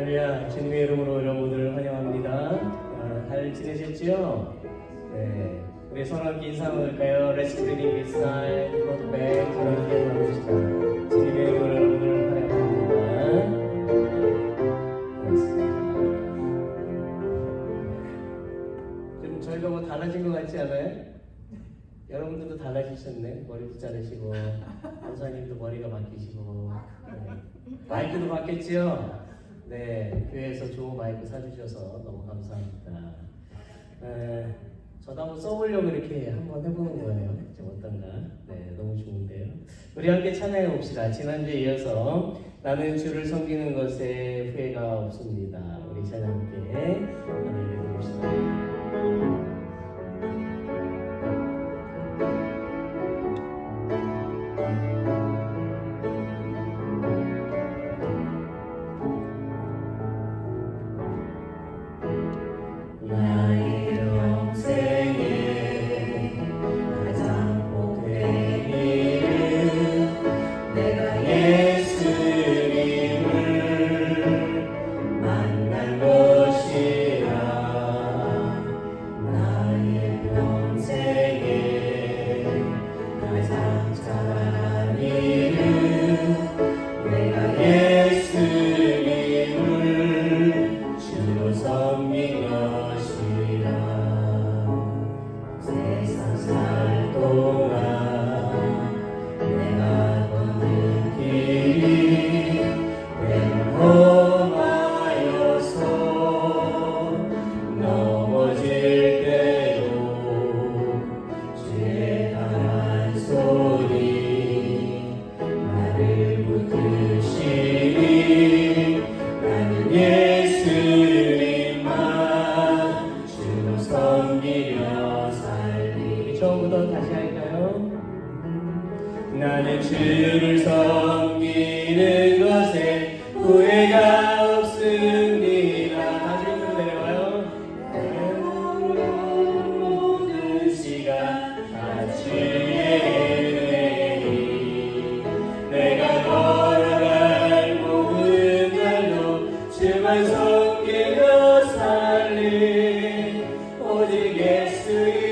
할렐루야, 주님의 이름으로 여러분들을 환영합니다. 잘 지내셨지요? 네, 우리 서로 함께 인사 한번 할까요? Let's greeting this side, front back, 서로 함께 나누시다. 주님의 이름으로 여러분들을 환영합니다. 고맙습니다. 좀 저희가 뭐 달라진 것 같지 않아요? 여러분들도 달라지셨네. 머리도 자르시고 원사님도 머리가 바뀌시고 마이크도 바뀌었지요? 네, 교회에서 좋은 마이크 사주셔서 너무 감사합니다. 저도 한번 써보려고 이렇게 한번 해보는 거예요. 좀 어떤가? 네, 너무 좋은데요. 우리 함께 찬양해 봅시다. 지난주에 이어서 나는 주를 섬기는 것에 후회가 없습니다. 우리 찬양 함께 찬양해 봅시다. 처음부터 다시 할까요? 나는 주를 섬기는 것에 후회가 없습니다. 다시 밑으로 내려가요. 모든 시간 다 주의 은혜니 내가 걸어갈 모든 날도 주만 섬기며 살리 오직 예수의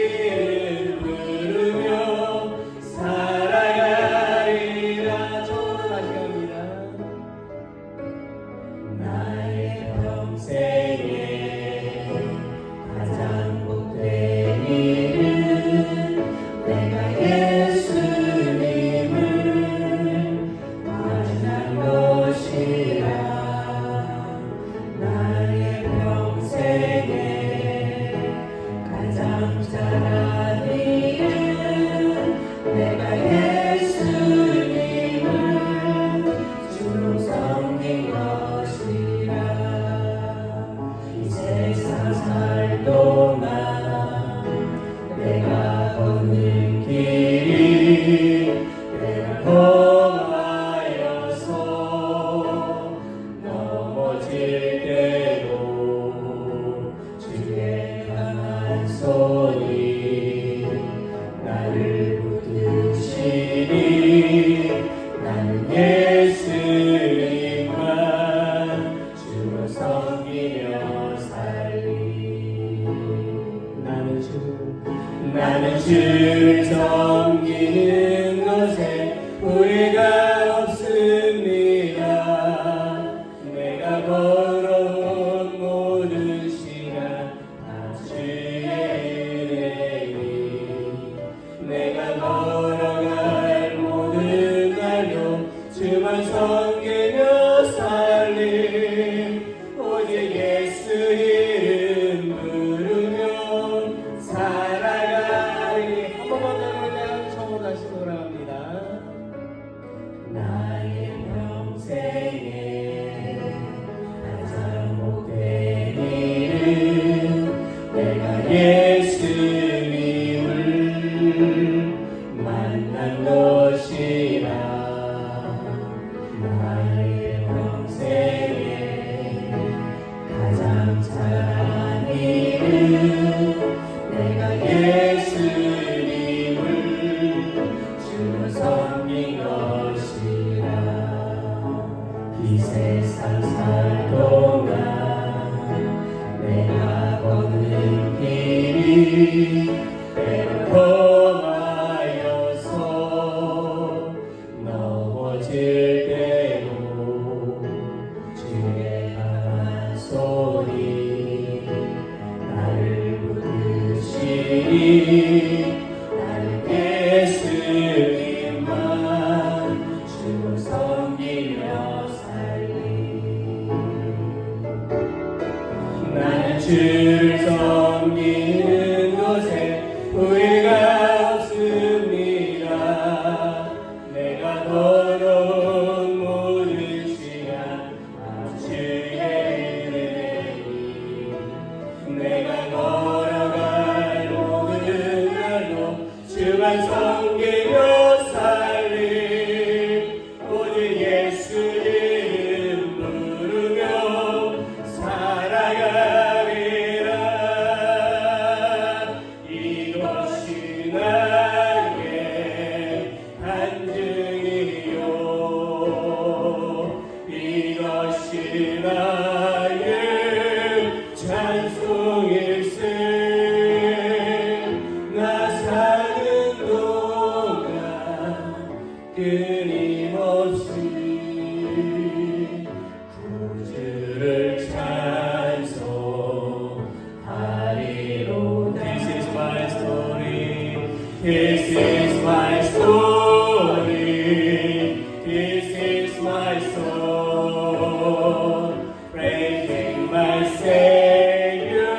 나는 주를 섬기는 것에 후회가 없습니다. 내가 걸어온 모든 시간 다 주의 은혜니 내가 걸어갈 모든 날도 주만 섬기며 살리 오직 예수 이름 부르며 살아가리. 한 번만 더 해볼까요? 처음으로 다시 돌아갑니다. 나의 평생에 가장 못된 일은 내가 예수님을 만난 것이라. 나의 평생에 가장 잘한 일은 내가 예수님을 주로 섬긴 것이라. 이 세상 살 동안 끊임없이 구주를 찬송하리로. This is my story. This is my story. This is my song. Praising my Savior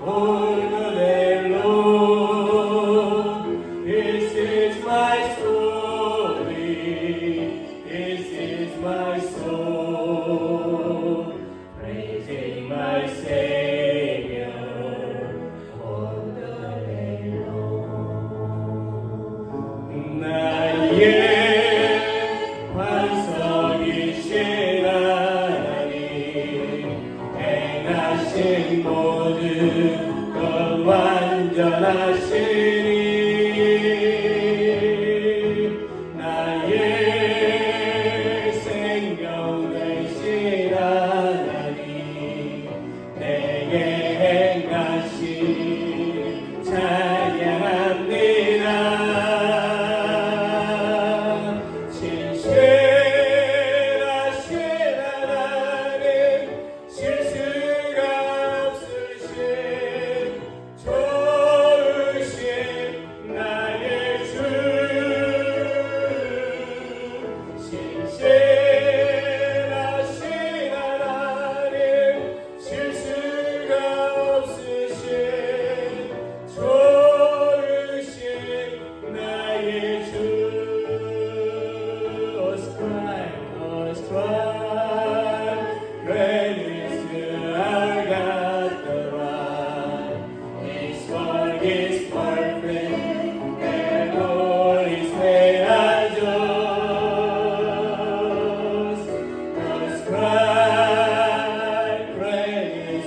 all the day long. This is my story. This is my song. Praising my Savior all the day long. 나의 반석이신 하나님, 행하신 모든 것 완전하시니 나의 생명 되신 하나님, 내게 행하신 찬양합니다. 신실하신 하나님, 실수가 없으신 좋으신 나의 주. 신실하신 하나님, 실수가 없으신 좋으신 나의 주. Great is our God, the Lord. His work is perfect, and all His ways are just. Great is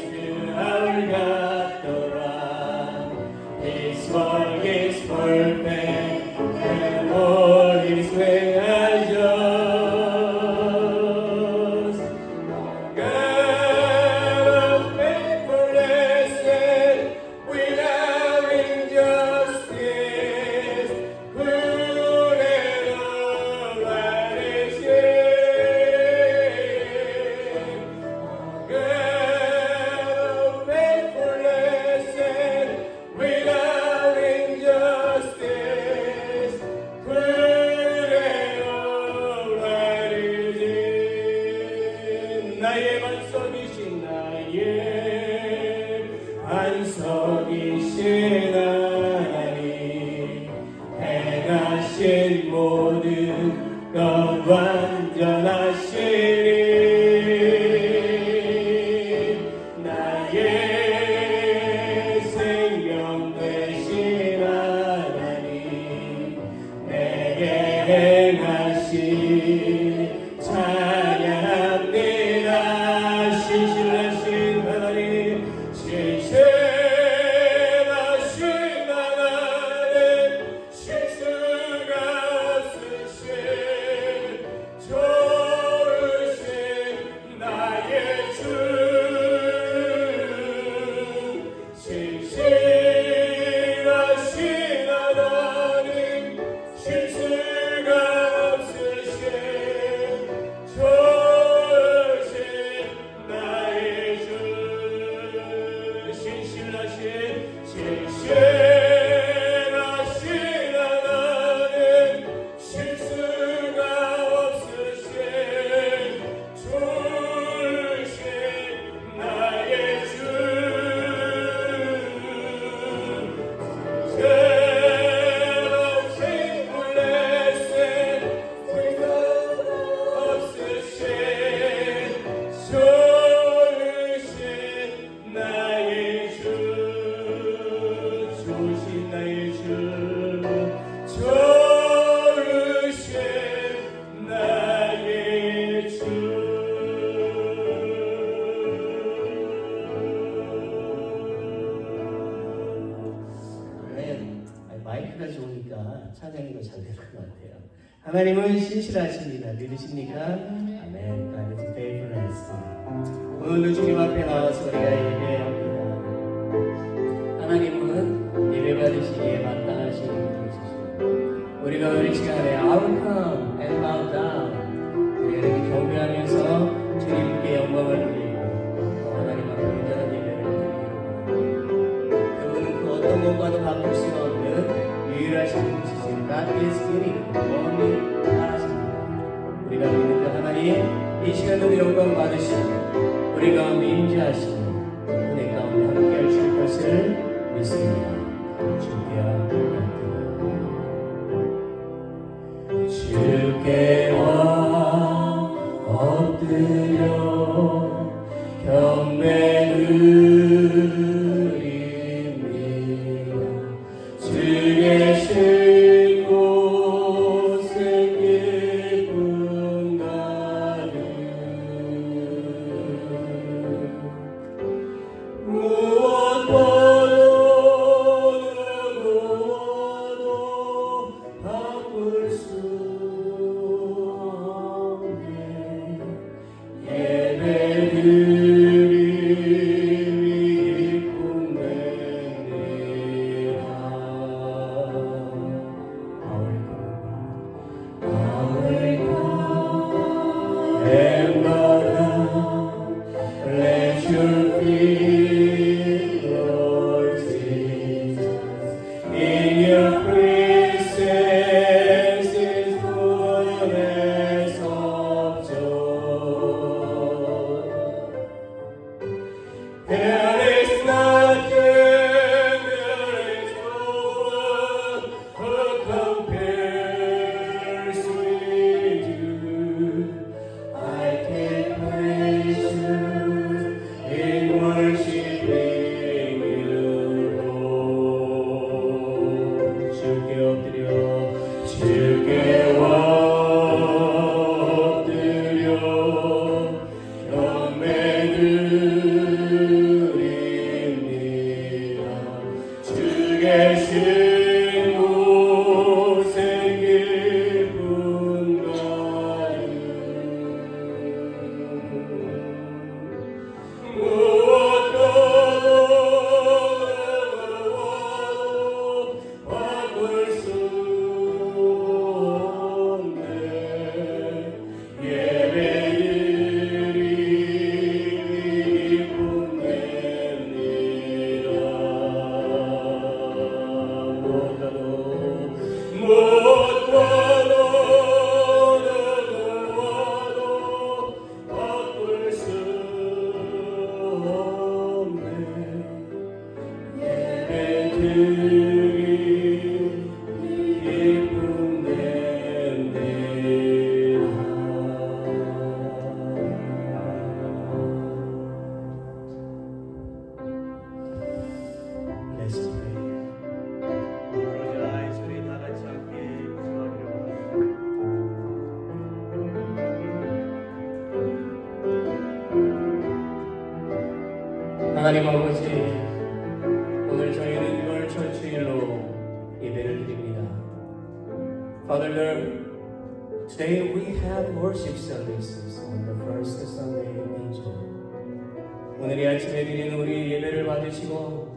our God, the Lord. His work is perfect, and all His ways are just. God of faithfulness and without injustice, good and upright is He. God of faithfulness and without injustice, good and upright is He. 나의 반석이신 하나님, 행하신 모든 것 완전하시니 나의 생명 되신 하나님, 내게 행하신 찬양합니다. 신실하신 하나님, 신실하신 하나님, 실수가 없으신 좋으신 나의 주. 신실하신 하나님, 실수가 없으신 좋으신 나의 주. 신실하신 하나님, 실수가 없으신 좋으신 나의 주. 마이크가 좋으니까 찬양이 더 잘 될 것 같아요. 하나님은 신실하십니다. 믿으십니까? 아멘. God is faithfulness. 오늘도 주님 앞에 나와서 우리가 예배합니다. 하나님은 예배 받으시기에 마땅하신 분이시십니다. 우리가 오늘 이 시간에 I'll come and bow down 우리가 이렇게 경배하면서 주님께 영광을 돌리고 또 하나님 앞에 온전한 예배를 드리기로 원합니다. 그분은 그 어떤 것과도 바꿀 수 없는 유일하신 분이시신 God is Spirit, 영원히 살아십니다. 우리가 믿는 그 하나님 이 시간에도 영광 받으시고 우리 가운데 임재하시고 은혜 가운데 함께 하실 것을 믿습니다. 주께 엎드려 경배 드립니다. 주 계신 곳은 기쁨 가득 무엇보다 바꿀 수 하나님 아버지, 오늘 저희는 6월 첫 주일로 예배를 드립니다. Father Lord, today we have worship services on the first Sunday in June. 오늘 이 아침에 드리는 우리 예배를 받으시고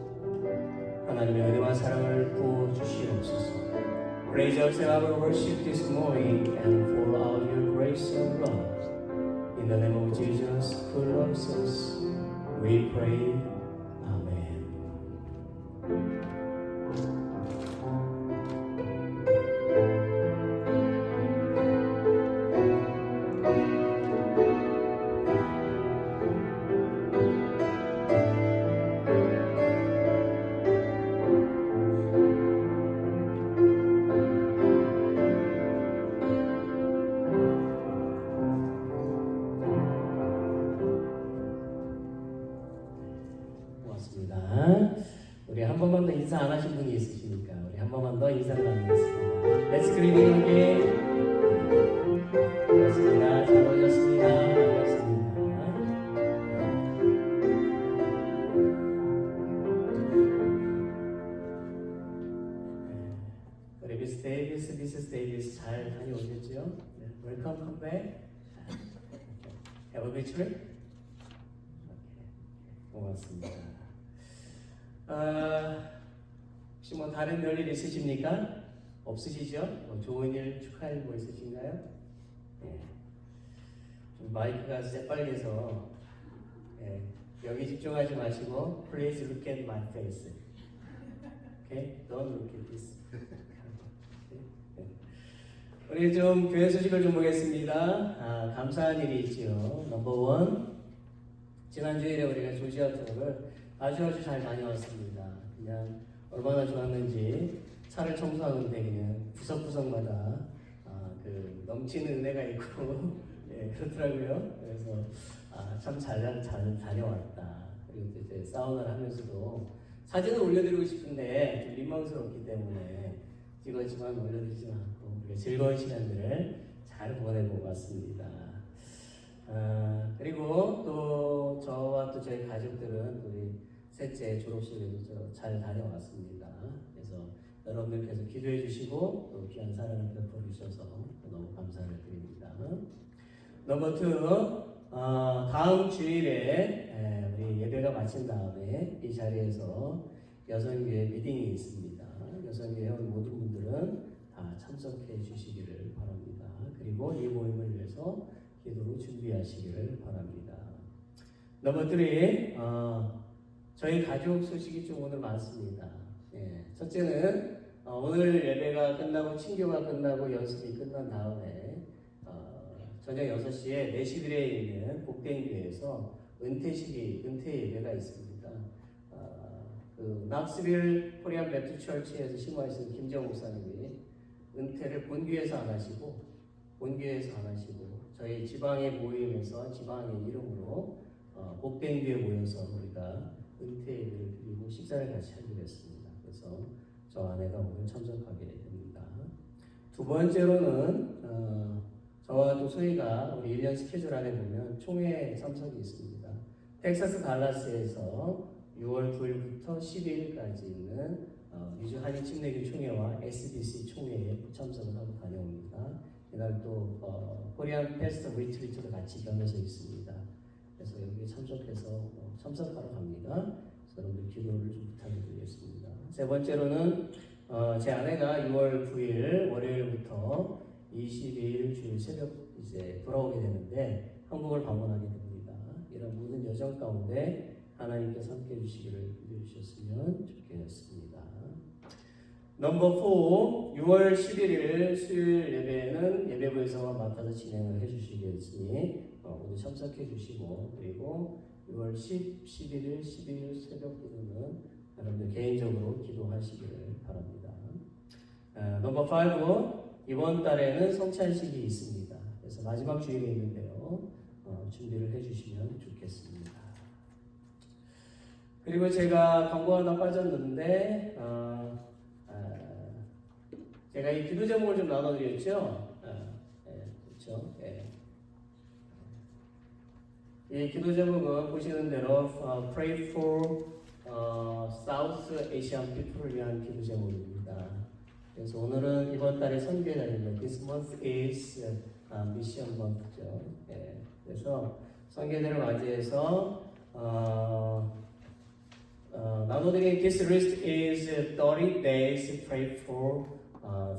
하나님의 은혜와 사랑을 부어주시옵소서. Raise us in our worship this morning and pour out your grace and love. In the name of Jesus, who loves us, we pray. Amen. 우리 한 번만 더 인사 안 하신 분이 있으시니까 우리 한 번만 더 인사를 나누겠습니다. Let's greet 함께. 반갑습니다. 잘 오셨습니다. 반갑습니다. 우리 미스 데이비스 잘 다녀오셨죠? Welcome, come back. Have a good trip. 고맙습니다. 혹시 뭐 다른 별일 있으십니까? 없으시죠? 좋은 일 축하할 뭐 있으신가요? 예. 좀 마이크가 새빨개서 예. 여기 집중하지 마시고 Please look at my face. Okay? Don't look at this. 우리 좀 교회 소식을 좀 보겠습니다. 감사한 일이 있지요. 넘버 원, 지난 주일에 우리가 조지아 투어를 아주 잘 다녀왔습니다. 그냥 얼마나 좋았는지 차를 청소하는데 그냥 구석구석마다 그 넘치는 은혜가 있고 예, 그렇더라고요. 그래서 참 잘 다녀왔다. 그리고 또 이제 사우나를 하면서도 사진을 올려드리고 싶은데 좀 민망스럽기 때문에 찍었지만 올려드리지 않고 우리가 즐거운 시간들을 잘 보내고 왔습니다. 그리고 또 저와 또 저희 가족들은 우리 셋째 졸업식에도 잘 다녀왔습니다. 그래서 여러분들께서 기도해 주시고 또 귀한 사랑을 베풀어 주셔서 너무 감사를 드립니다. 넘버 2, 다음 주일에 우리 예배가 마친 다음에 이 자리에서 여성교회 미팅이 있습니다. 여성교회 회원 모든 분들은 다 참석해 주시기를 바랍니다. 그리고 이 모임을 위해서 기도로 준비하시기를 바랍니다. 넘버 3, 저희 가족 소식이 좀 오늘 많습니다. 예, 첫째는 오늘 예배가 끝나고 친교가 끝나고 연습이 끝난 다음에 저녁 6시에 내시빌에 있는 복대인교회에서 은퇴 예배가 있습니다. 그 낙스빌 코리안 배프트 처치에서 심화하신 김정 목사님이 은퇴를 본교회에서 안 하시고 저희 지방의 모임에서 지방의 이름으로 복대인교회 모여서 우리가 은퇴 예배를 드리고 식사를 같이 하기로 했습니다. 그래서 저 아내가 오늘 참석하게 됩니다. 두 번째로는 저와 또 소희가 우리 1년 스케줄 안에 보면 총회 참석이 있습니다. 텍사스 달라스에서 6월 9일부터 12일까지 있는 미주 한인 침례교 총회와 SBC 총회에 참석을 하고 다녀옵니다. 이날 또 코리안 페스트 리트리트도 같이 겸해서 있습니다. 그래서 여기 참석해서 참석하러 갑니다. 여러분들 기도를 좀 부탁드리겠습니다. 세 번째로는 제 아내가 6월 9일 월요일부터 22일 주일 새벽 이제 돌아오게 되는데 한국을 방문하게 됩니다. 이런 모든 여정 가운데 하나님께서 함께 해주시기를 기도해 주셨으면 좋겠습니다. 넘버 4, 6월 11일 수요일 예배는 예배부에서 맡아서 진행을 해주시겠으니 모두 참석해 주시고 그리고 6월 10, 11일, 12일 새벽 기도는 여러분들 개인적으로 기도하시기를 바랍니다. 넘버 5, 이번 달에는 성찬식이 있습니다. 그래서 마지막 주일에 있는데요. 준비를 해주시면 좋겠습니다. 그리고 제가 광고 하나 빠졌는데 제가 이 기도 제목을 좀 나눠드렸죠. 그렇죠. 이 기도 제목은 보시는 대로 Pray for South Asian People을 위한 기도 제목입니다. 그래서 오늘은 이번 달의 선교의 달입니다. This month is Mission Month죠. 그래서 선교대를 맞이해서 나눠드린 This list is 30 days pray for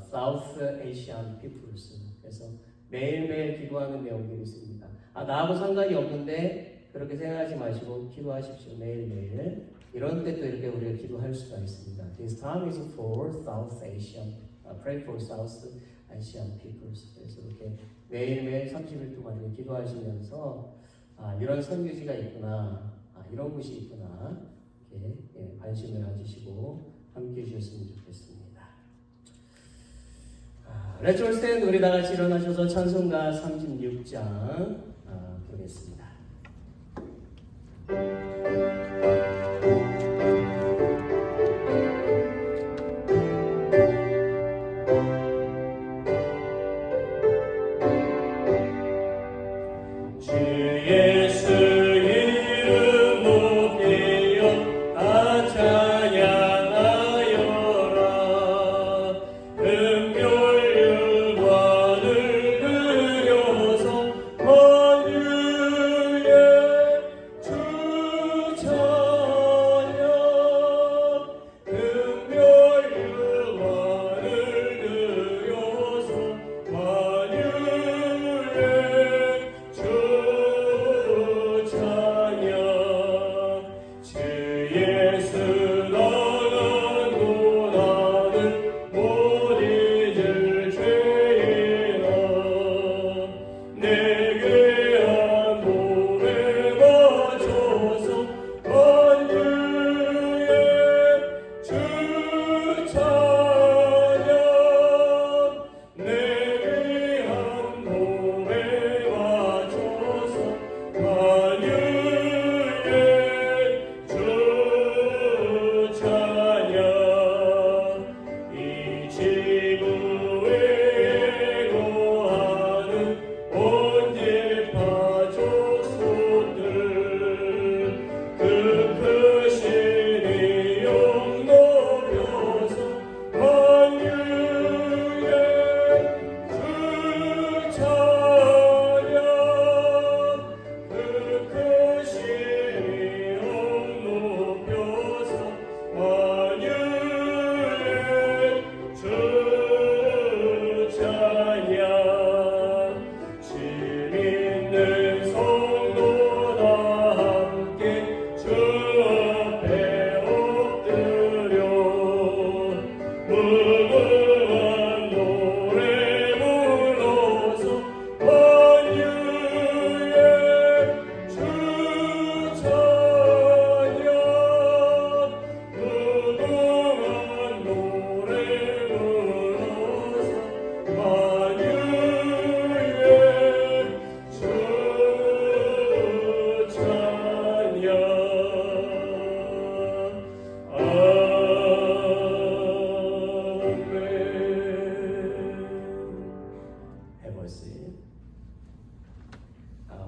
South Asian peoples. 그래서 매일매일 기도하는 내용들이 있습니다. 나하고 상관이 없는데 그렇게 생각하지 마시고 기도하십시오. 매일매일. 이런 때 또 이렇게 우리가 기도할 수가 있습니다. This time is for South Asian, pray for South Asian peoples. 그래서 이렇게 매일매일 30일 동안 기도하시면서 이런 선교지가 있구나, 이런 곳이 있구나, 이렇게 관심을 가지시고 함께 해주셨으면 좋겠습니다. Let's all stand. 우리 다 같이 일어나셔서 찬송가 36장 부르겠습니다. 주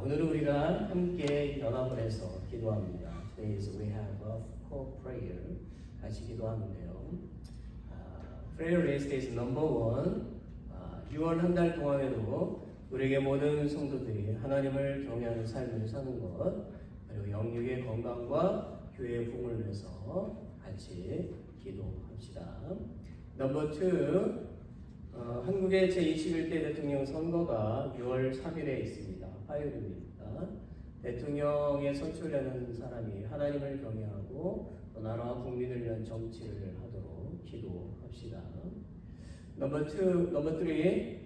오늘은 우리가 함께 연합을 해서 기도합니다. Today is we have a co-prayer. 같이 기도하는데요. Prayer list is number one. 6월 한 달 동안에도 우리에게 모든 성도들이 하나님을 경외하는 삶을 사는 것, 그리고 영육의 건강과 교회의 부흥을 위해서 같이 기도합시다. Number two. 한국의 제21대 대통령 선거가 6월 3일에 있습니다. 화요일입니다. 대통령에 선출되는 사람이 하나님을 경외하고 또 나라와 국민을 위한 정치를 하도록 기도합시다. 넘버 3,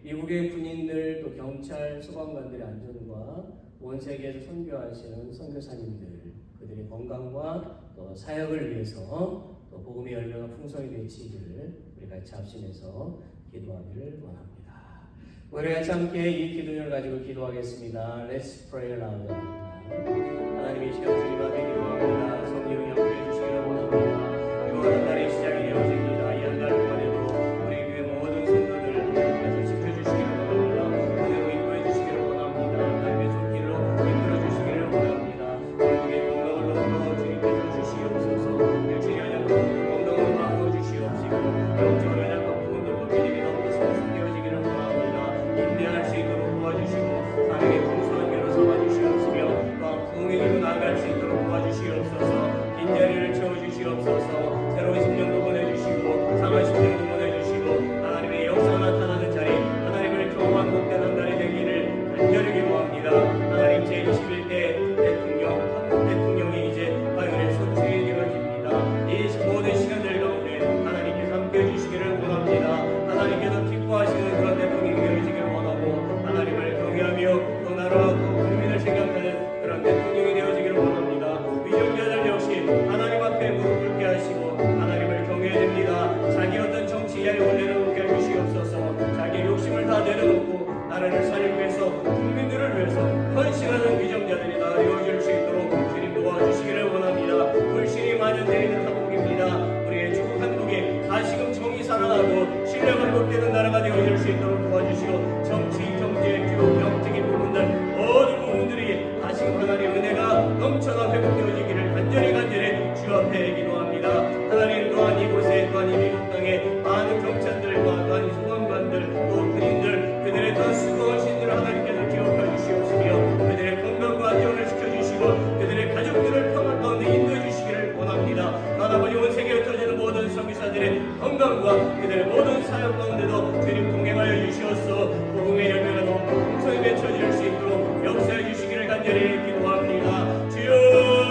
미국의 군인들, 또 경찰, 소방관들의 안전과 온 세계에서 선교하시는 선교사님들, 그들의 건강과 또 사역을 위해서 또 복음의 열매가 풍성히 되시기를 우리 같이 합심해서 기도하기를 원합니다. 우리 같이 함께 이 기도를 가지고 기도하겠습니다. Let's pray aloud. 하나님 이 시간 주님 앞에 기도합니다. 성령이 함께해 주시기를 원합니다. 6월 한 달의 시작이 되어집니다. 이 한 달 동안에도 우리 교회 모든 성도들을 하나님께서 지켜주시기를 원합니다. 그대로 인도해 주시기를 원합니다. 하나님의 손길로 이끌어 주시기를 원합니다. 우리의 건강을 넘어 주님께서 주시옵소서. 일주일이 아니라 건강을 바꿔 주시옵시고 영적으로 연약한 부분들도 믿음이 넘어서 승리해지기를 원합니다. 인내할 수 있도록 도와주시고 사랑의 풍성한 교로 삼아주시옵시며 또한 부흥의 길로 나아갈 수 있도록 도와주시옵소서. 빈자리를 채워주시옵소서. 새로운 심령도 보내주시고 상한 심령도 보내주시고 하나님의 역사가 나타나는 자리, 하나님을 경험한 복된 한 달이 되기를 간절히 기도합니다. 하나님 제21대 대통령, 한국 대통령이 이제 화요일에 선출이 되어집니다. 이 모든 시간들 가운데 하나님께서 함께해 주시기를 원합니다. 하나님께서 기뻐하시는 그런 대통령이 되어지기를 원하고 하나님을 경외하며 또 나라와 국민을 생각하는 그런 대통령이 되어지기를 원합니다. 위정자들 역시 하나님 앞에 무릎 꿇게 하시고 하나님을 경외해야 됩니다. 자기 어떤 정치 이야기를 내려놓게 해주시옵소서. 자기의 욕심을 다 내려놓고 나라를 살리기 위해서 국민들을 위해서 헌신하는 위정자들이 다 되어질 수 있도록 주님 도와주시기를 원합니다. 불신이 만연되는 한국입니다. 우리의 조국 한국이 다시금 정이 살아나고 신뢰가 회복되는 나라가 되어질 수 있도록 도와주시고 정치, 경제, 주요 경제적인 부분들 모든 부분들이 다시금 하나님의 은혜가 넘쳐나 회복되어지기를 간절히 주 앞에 기도합니다. 하나님 또한 이곳에 또한 이 미국 땅에 많은 경찰들과 또한 소방관들 또 군인들 그들의 또한 수고한 신들을 하나님께서 기억해 주시옵시며 그들의 건강과 안전을 지켜주시고 그들의 가족들을 평안 가운데 인도해 주시기를 원합니다. 하나님 온 세계에 흩어지는 모든 선교사들의 건강과 그들의 모든 사역 가운데도 주님 동행하여 주시옵소서. 복음의 열매가 너무 풍성히 맺혀질 수 있도록 역사해 주시기를 간절히 기도합니다. 주여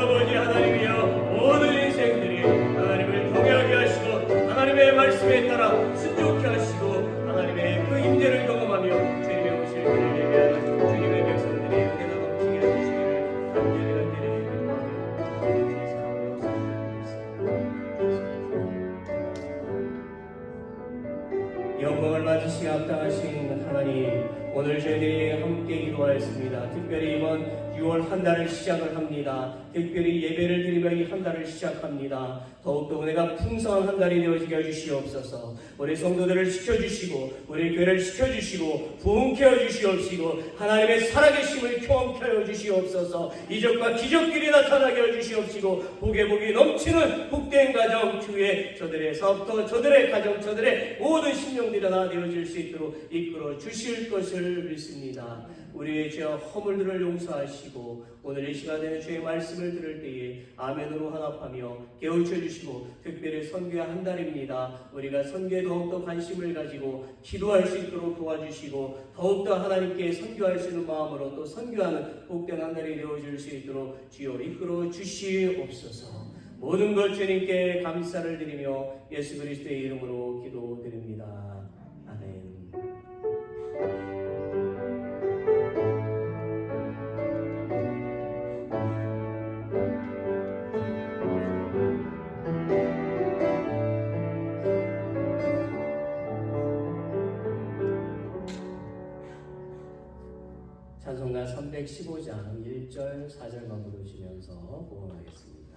아버지 하나님이여 모든 인생들이 하나님을 경외하게 하시고 하나님의 말씀에 따라 순종케 하시고 하나님의 그 임재를 경험하며 주님의 오실 그를 예배하는 주님의 백성들이 은혜가 넘치게 해주시기를 간절히 기도하며 영광을 받으시기 합당하신 하나님, 오늘 저희들이 함께 기도하였습니다. 특별히 이번 6월 한 달을 시작을 합니다. 특별히 예배를 드리며 이 한 달을 시작합니다. 더욱더 은혜가 풍성한 한 달이 되어지게 해주시옵소서. 우리 성도들을 지켜주시고 우리 교회를 지켜주시고 부흥케 해주시옵시고 하나님의 살아계심을 경험케 해주시옵소서. 이적과 기적들이 나타나게 해주시옵시고 복에 복이 넘치는 복된 가정, 주의 저들의 사업도 저들의 가정, 저들의 모든 심령들이 다 되어질 수 있도록 이끌어 주실 것을 믿습니다. 우리의 죄와 허물들을 용서하시고 오늘 이 시간에는 주의 말씀을 들을 때에 아멘으로 화답하며 깨우쳐 주시고 특별히 선교의 한 달입니다. 우리가 선교에 더욱더 관심을 가지고 기도할 수 있도록 도와주시고 더욱더 하나님께 선교할 수 있는 마음으로 또 선교하는 복된 한 달이 되어질 수 있도록 주여 이끌어 주시옵소서. 모든 것 주님께 감사를 드리며 예수 그리스도의 이름으로 기도드립니다. 아멘. 찬송가 315장 1절 4절만 부르시면서 봉헌하겠습니다.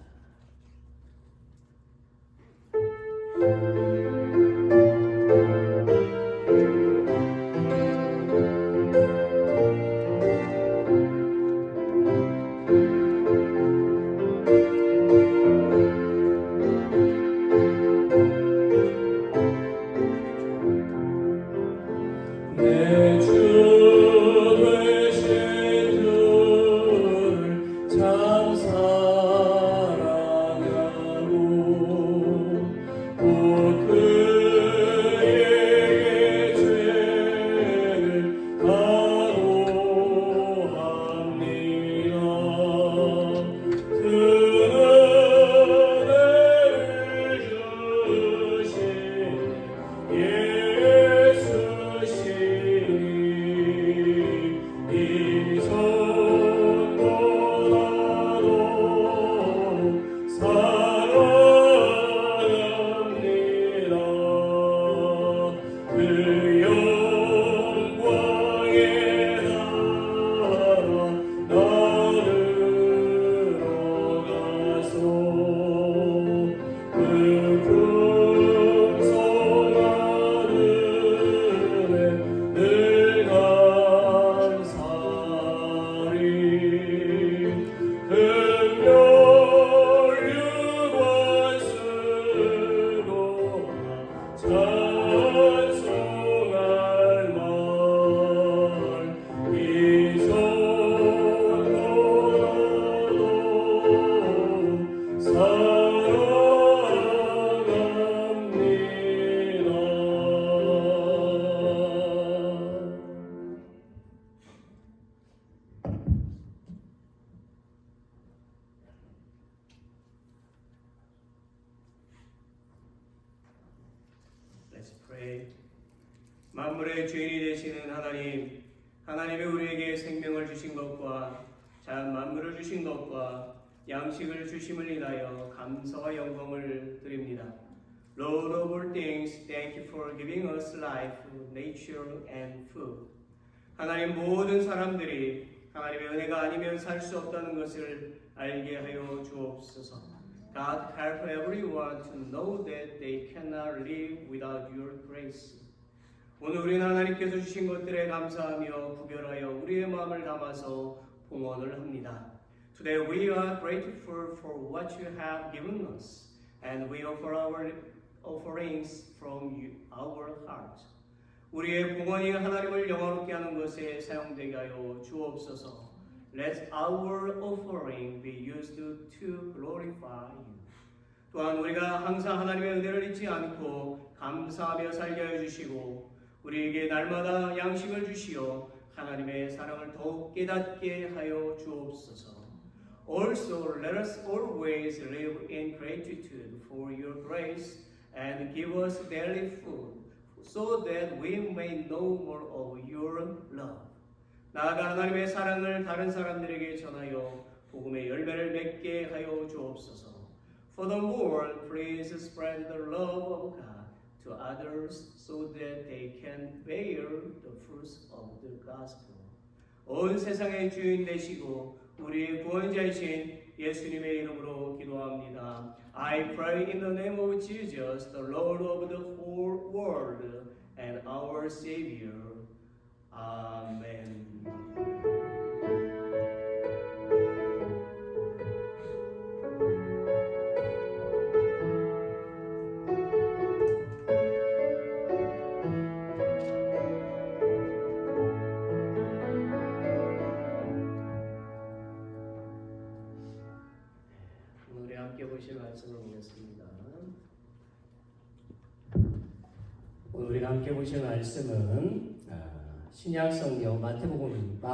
만물의 주인이 되시는 하나님, 하나님이 우리에게 생명을 주신 것과 자연 만물을 주신 것과 양식을 주심을 인하여 감사와 영광을 드립니다. Lord of all things, thank you for giving us life, nature, and food. 하나님, 모든 사람들이 하나님의 은혜가 아니면 살 수 없다는 것을 알게 하여 주옵소서. God, help everyone to know that they cannot live without your grace. 오늘 우리는 하나님께서 주신 것들에 감사하며 구별하여 우리의 마음을 담아서 봉헌을 합니다. Today we are grateful for what you have given us, and we offer our offerings from our heart. 우리의 봉헌이 하나님을 영화롭게 하는 것에 사용되게 하여 주옵소서. Let our offering be used to glorify you. 또한 우리가 항상 하나님의 은혜를 잊지 않고 감사하며 살게 하여 주시고 우리에게 날마다 양식을 주시어 하나님의 사랑을 더욱 깨닫게 하여 주옵소서. Also, let us always live in gratitude for your grace and give us daily food, so that we may know more of your love. 나아가 하나님의 사랑을 다른 사람들에게 전하여 복음의 열매를 맺게 하여 주옵소서. Furthermore, please spread the love of God to others so that they can bear the fruits of the gospel. 온 세상의 주인 되시고 우리의 구원자이신 예수님의 이름으로 기도합니다. I pray in the name of Jesus, the Lord of the whole world and our Savior. 아멘. 우리 함께 보실 말씀을 보겠습니다. 오늘 우리가 함께 보실 말씀은 신약 성경 마가복음입니다.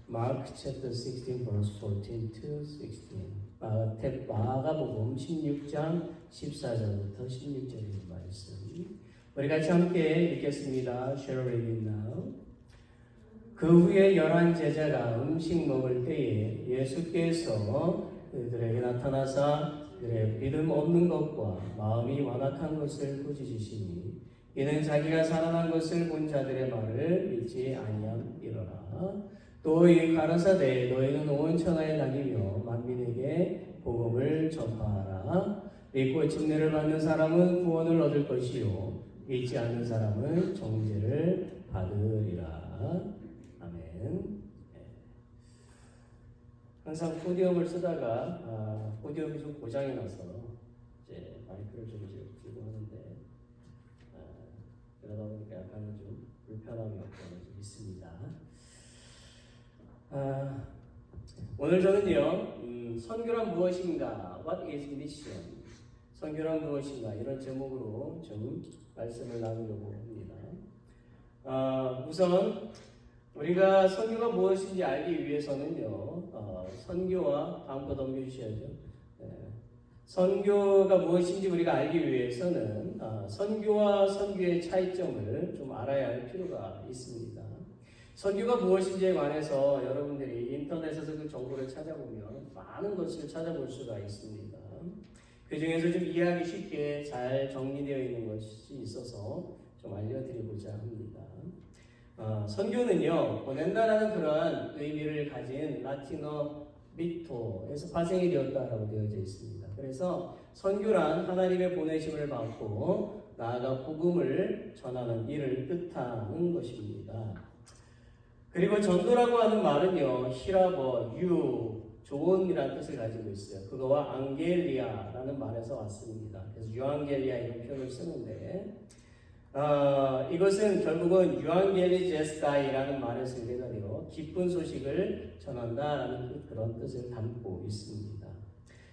Mark chapter 16 verse 14 to 16. 마가복음 16장 14절부터 16절의 말씀. 우리 같이 함께 읽겠습니다. Shall we read it now? 그 후에 11 제자가 음식 먹을 때에 예수께서 그들에게 나타나사 그들의 믿음 없는 것과 마음이 완악한 것을 꾸짖으시니 이는 자기가 살아난 것을 본 자들의 말을 믿지 아니함이로라. 또 이 가라사대 너희는 온 천하에 다니며 만민에게 복음을 전파하라. 믿고 침례를 받는 사람은 구원을 얻을 것이요 믿지 않는 사람은 정죄를 받으리라. 아멘. 항상 포디움을 쓰다가 포디움이 좀 고장이 나서 이제 마이크를 좀 이제 들고 하는데 그러다 보니까 약간은 좀 불편함이 없다는 좀 있습니다. 오늘 저는요 선교란 무엇인가, What is mission? 선교란 무엇인가 이런 제목으로 좀 말씀을 나누려고 합니다. 우선 우리가 선교가 무엇인지 알기 위해서는요 선교와 다음 거 넘겨주셔야죠. 선교가 무엇인지 우리가 알기 위해서는 선교와 선교의 차이점을 좀 알아야 할 필요가 있습니다. 선교가 무엇인지에 관해서 여러분들이 인터넷에서 그 정보를 찾아보면 많은 것을 찾아볼 수가 있습니다. 그 중에서 좀 이해하기 쉽게 잘 정리되어 있는 것이 있어서 좀 알려드리고자 합니다. 선교는요, 보낸다라는 그러한 의미를 가진 라틴어 미토에서 파생이 되었다라고 되어져 있습니다. 그래서 선교란 하나님의 보내심을 받고 나아가 복음을 전하는 일을 뜻하는 것입니다. 그리고 전도라고 하는 말은요, 히라버, 좋은이라는 뜻을 가지고 있어요. 그거와 앙겔리아라는 말에서 왔습니다. 그래서 유앙겔리아 이런 표현을 쓰는데 이것은 결국은 유앙겔리제스타이라는 말에서 유래되어 기쁜 소식을 전한다라는 그런 뜻을 담고 있습니다.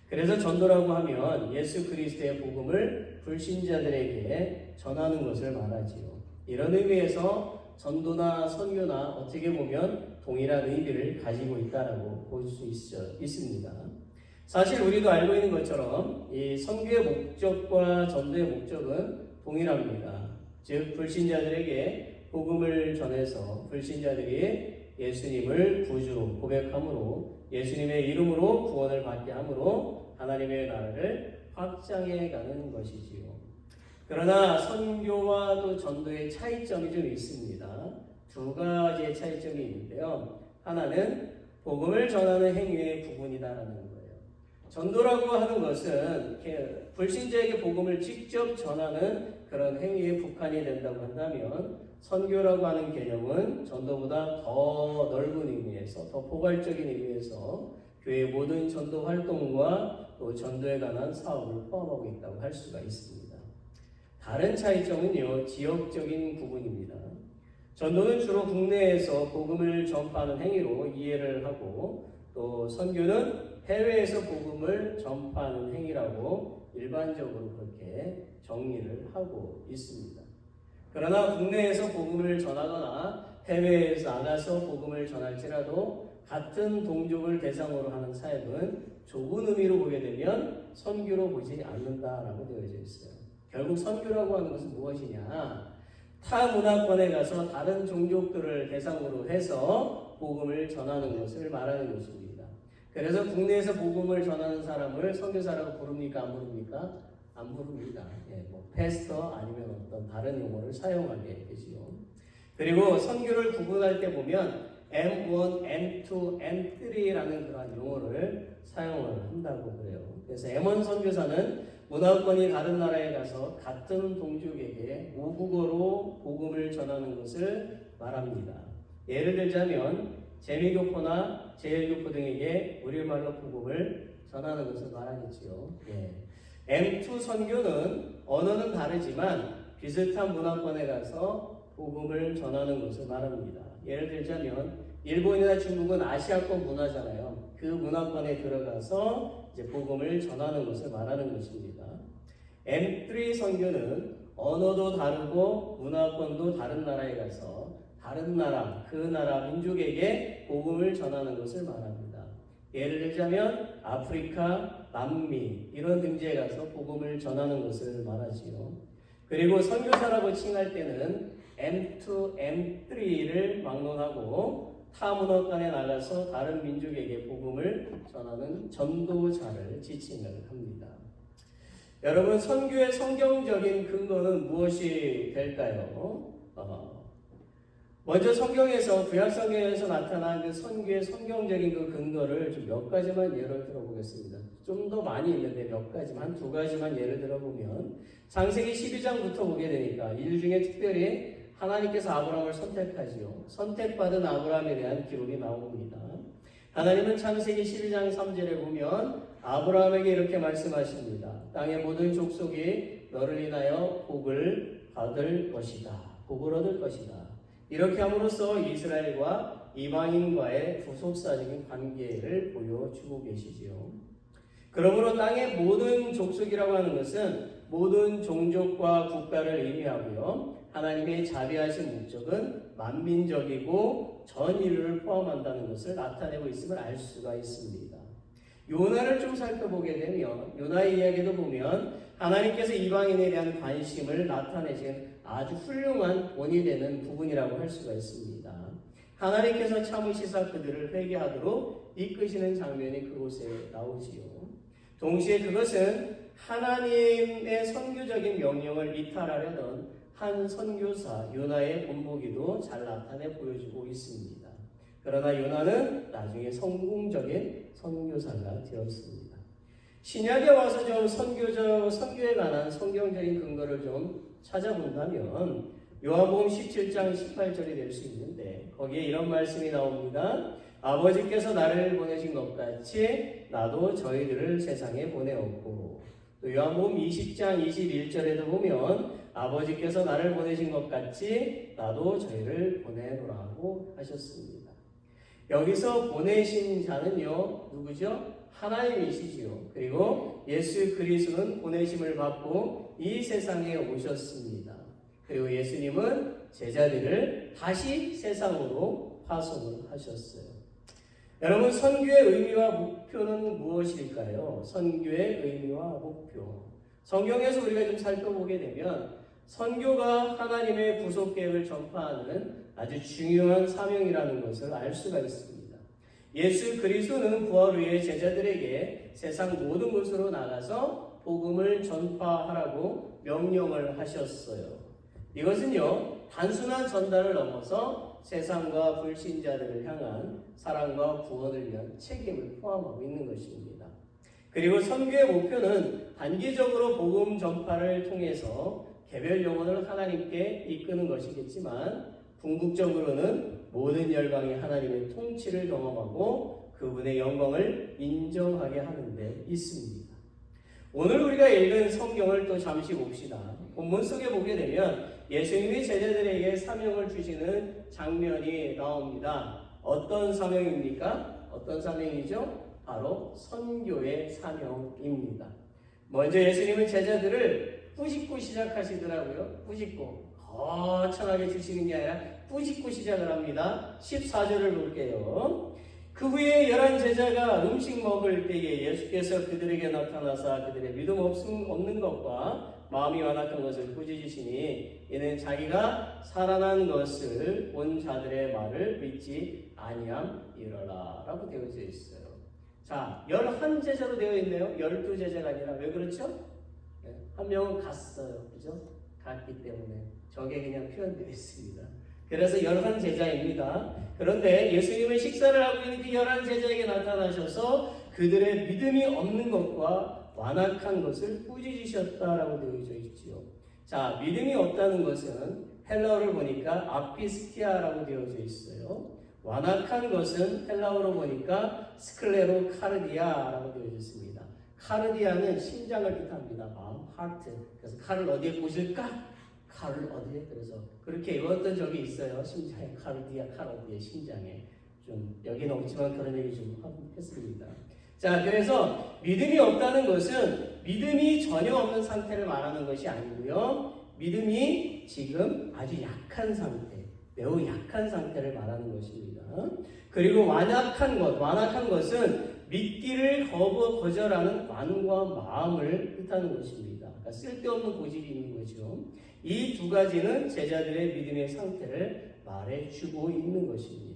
그래서 전도라고 하면 예수 그리스도의 복음을 불신자들에게 전하는 것을 말하지요. 이런 의미에서 전도나 선교나 어떻게 보면 동일한 의미를 가지고 있다라고 볼 수 있습니다. 사실 우리도 알고 있는 것처럼 이 선교의 목적과 전도의 목적은 동일합니다. 즉 불신자들에게 복음을 전해서 불신자들이 예수님을 구주로 고백함으로 예수님의 이름으로 구원을 받게 함으로 하나님의 나라를 확장해 가는 것이지요. 그러나 선교와 또 전도의 차이점이 좀 있습니다. 두 가지의 차이점이 있는데요. 하나는 복음을 전하는 행위의 부분이다라는 거예요. 전도라고 하는 것은 불신자에게 복음을 직접 전하는 그런 행위에 국한이 된다고 한다면 선교라고 하는 개념은 전도보다 더 넓은 의미에서 더 포괄적인 의미에서 교회의 모든 전도 활동과 또 전도에 관한 사업을 포함하고 있다고 할 수가 있습니다. 다른 차이점은요, 지역적인 부분입니다. 전도는 주로 국내에서 복음을 전파하는 행위로 이해를 하고 또 선교는 해외에서 복음을 전파하는 행위라고 일반적으로 그렇게 정리를 하고 있습니다. 그러나 국내에서 복음을 전하거나 해외에서 나가서 복음을 전할지라도 같은 동족을 대상으로 하는 사역은 좁은 의미로 보게 되면 선교로 보지 않는다라고 되어져 있어요. 결국 선교라고 하는 것은 무엇이냐? 타 문화권에 가서 다른 종족들을 대상으로 해서 복음을 전하는 것을 말하는 것입니다. 그래서 국내에서 복음을 전하는 사람을 선교사라고 부릅니까? 안 부릅니까? 안 부릅니다. 패스터 아니면 어떤 다른 용어를 사용하게 되지요. 그리고 선교를 구분할 때 보면 M1, M2, M3라는 그런 용어를 사용을 한다고 그래요. 그래서 M1 선교사는 문화권이 다른 나라에 가서 같은 동족에게 모국어로 복음을 전하는 것을 말합니다. 예를 들자면 재미교포나 제일교포 등에게 우리말로 복음을 전하는 것을 말하겠지요. M2 선교는 언어는 다르지만 비슷한 문화권에 가서 복음을 전하는 것을 말합니다. 예를 들자면 일본이나 중국은 아시아권 문화잖아요. 그 문화권에 들어가서 이제 복음을 전하는 것을 말하는 것입니다. M3 선교는 언어도 다르고 문화권도 다른 나라에 가서 다른 나라, 그 나라 민족에게 복음을 전하는 것을 말합니다. 예를 들자면 아프리카, 남미 이런 등지에 가서 복음을 전하는 것을 말하지요. 그리고 선교사라고 칭할 때는 M2, M3를 막론하고 타 문화권에 나가서 다른 민족에게 복음을 전하는 전도자를 지칭을 합니다. 여러분, 선교의 성경적인 근거는 무엇이 될까요? 먼저 성경에서 구약 성경에서 나타난 그 선교의 성경적인 그 근거를 좀 몇 가지만 예를 들어보겠습니다. 좀 더 많이 있는데 몇 가지만, 한 두 가지만 예를 들어보면 창세기 12장부터 보게 되니까 일 중에 특별히 하나님께서 아브라함을 선택하지요. 선택받은 아브라함에 대한 기록이 나옵니다. 하나님은 창세기 12장 3절에 보면 아브라함에게 이렇게 말씀하십니다. 땅의 모든 족속이 너를 인하여 복을 받을 것이다. 복을 얻을 것이다. 이렇게 함으로써 이스라엘과 이방인과의 부속사적인 관계를 보여주고 계시지요. 그러므로 땅의 모든 족속이라고 하는 것은 모든 종족과 국가를 의미하고요. 하나님의 자비하신 목적은 만민적이고 전 인류를 포함한다는 것을 나타내고 있음을 알 수가 있습니다. 요나를 좀 살펴보게 되면 요나의 이야기도 보면 하나님께서 이방인에 대한 관심을 나타내신 아주 훌륭한 원이 되는 부분이라고 할 수가 있습니다. 하나님께서 참으시사 그들을 회개하도록 이끄시는 장면이 그곳에 나오지요. 동시에 그것은 하나님의 선교적인 명령을 이탈하려던 한 선교사 요나의 본보기도 잘 나타내 보여주고 있습니다. 그러나 요나는 나중에 성공적인 선교사가 되었습니다. 신약에 와서 좀 선교에 관한 성경적인 근거를 좀 찾아본다면 요한복음 17장 18절이 될 수 있는데 거기에 이런 말씀이 나옵니다. 아버지께서 나를 보내신 것 같이 나도 저희들을 세상에 보내었고, 또 요한복음 20장 21절에도 보면 아버지께서 나를 보내신 것 같이 나도 저희를 보내노라고 하셨습니다. 여기서 보내신 자는요, 누구죠? 하나님이시지요. 그리고 예수 그리스도는 보내심을 받고 이 세상에 오셨습니다. 그리고 예수님은 제자들을 다시 세상으로 파송을 하셨어요. 여러분, 선교의 의미와 목표는 무엇일까요? 선교의 의미와 목표. 성경에서 우리가 좀 살펴보게 되면 선교가 하나님의 구속 계획을 전파하는 아주 중요한 사명이라는 것을 알 수가 있습니다. 예수 그리스도는 부활 후에 제자들에게 세상 모든 곳으로 나가서 복음을 전파하라고 명령을 하셨어요. 이것은요, 단순한 전달을 넘어서 세상과 불신자들을 향한 사랑과 구원을 위한 책임을 포함하고 있는 것입니다. 그리고 선교의 목표는 단기적으로 복음 전파를 통해서 개별 영혼을 하나님께 이끄는 것이겠지만 궁극적으로는 모든 열방이 하나님의 통치를 경험하고 그분의 영광을 인정하게 하는 데 있습니다. 오늘 우리가 읽은 성경을 또 잠시 봅시다. 본문 속에 보게 되면 예수님이 제자들에게 사명을 주시는 장면이 나옵니다. 어떤 사명입니까? 어떤 사명이죠? 바로 선교의 사명입니다. 먼저 예수님은 제자들을 꾸짖고 시작하시더라고요. 꾸짖고 거창하게 주시는 게 아니라 꾸짖고 시작을 합니다. 14절을 볼게요. 그 후에 11 제자가 음식 먹을 때에 예수께서 그들에게 나타나사 그들의 믿음 없는 것과 마음이 완악한 것을 꾸짖으시니 이는 자기가 살아난 것을 본 자들의 말을 믿지 아니함이러라 라고 되어져 있어요. 자, 11 제자로 되어 있네요. 12 제자가 아니라. 왜 그렇죠? 한 명은 갔어요. 그죠? 갔기 때문에 저게 그냥 표현되어 있습니다. 그래서 11 제자입니다. 그런데 예수님은 식사를 하고 있는 그 11 제자에게 나타나셔서 그들의 믿음이 없는 것과 완악한 것을 꾸짖으셨다라고 되어져 있지요. 자, 믿음이 없다는 것은 헬라어를 보니까 아피스티아라고 되어져 있어요. 완악한 것은 헬라어로 보니까 스클레로카르디아라고 되어져 있습니다. 카르디아는 심장을 뜻합니다. 마음, 하트. 그래서 칼을 어디에 꽂을까? 칼을 어디에? 그래서 그렇게 읽었던 적이 있어요. 심장에 카르디아, 칼 어디에? 심장에. 좀 여기는 없지만 그런 얘기 좀 했습니다. 자, 그래서 믿음이 없다는 것은 믿음이 전혀 없는 상태를 말하는 것이 아니고요. 믿음이 지금 아주 약한 상태, 매우 약한 상태를 말하는 것입니다. 그리고 완악한 것은 믿기를 거절하는 완고한 마음을 뜻하는 것입니다. 그러니까 쓸데없는 고집이 있는 거죠. 이 두 가지는 제자들의 믿음의 상태를 말해주고 있는 것입니다.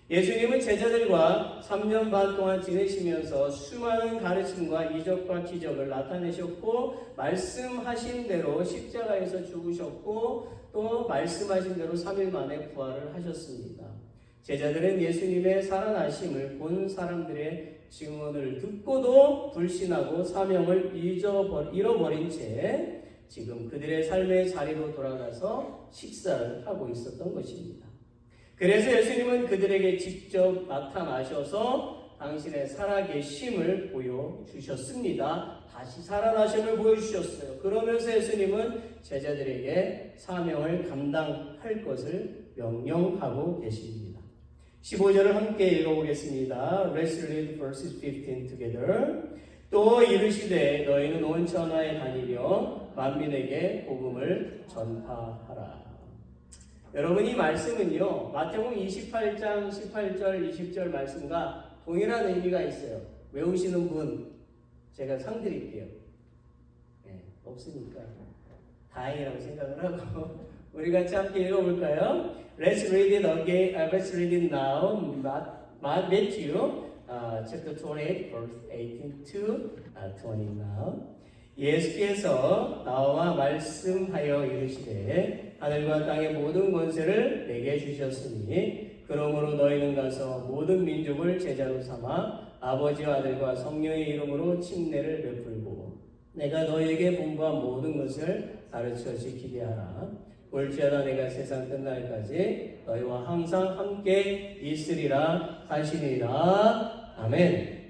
예수님은 제자들과 3년 반 동안 지내시면서 수많은 가르침과 이적과 기적을 나타내셨고 말씀하신 대로 십자가에서 죽으셨고 또 말씀하신 대로 3일 만에 부활을 하셨습니다. 제자들은 예수님의 살아나심을 본 사람들의 증언을 듣고도 불신하고 사명을 잃어버린 채 지금 그들의 삶의 자리로 돌아가서 식사를 하고 있었던 것입니다. 그래서 예수님은 그들에게 직접 나타나셔서 당신의 살아계심을 보여주셨습니다. 다시 살아나심을 보여주셨어요. 그러면서 예수님은 제자들에게 사명을 감당할 것을 명령하고 계십니다. 15절을 함께 읽어보겠습니다. Let's read verses 15 together. 또 이르시되 너희는 온 천하에 다니며 만민에게 복음을 전파하라. 여러분, 이 말씀은요, 마태복음 28장 18절 20절 말씀과 동일한 의미가 있어요. 외우시는 분 제가 상 드릴게요. 네, 없으니까 다행이라고 생각을 하고 우리 같이 함께 읽어볼까요? Let's read it again. Let's read it now. Matthew chapter 28, verse 18 to 20 now. 예수께서 나와 말씀하여 이르시되 하늘과 땅의 모든 권세를 내게 주셨으니 그러므로 너희는 가서 모든 민족을 제자로 삼아 아버지와 아들과 성령의 이름으로 침례를 베풀고 내가 너희에게 분부한 모든 것을 가르쳐 지키게 하라. 올지어다 내가 세상 끝날까지 너희와 항상 함께 있으리라 하시니라. 아멘.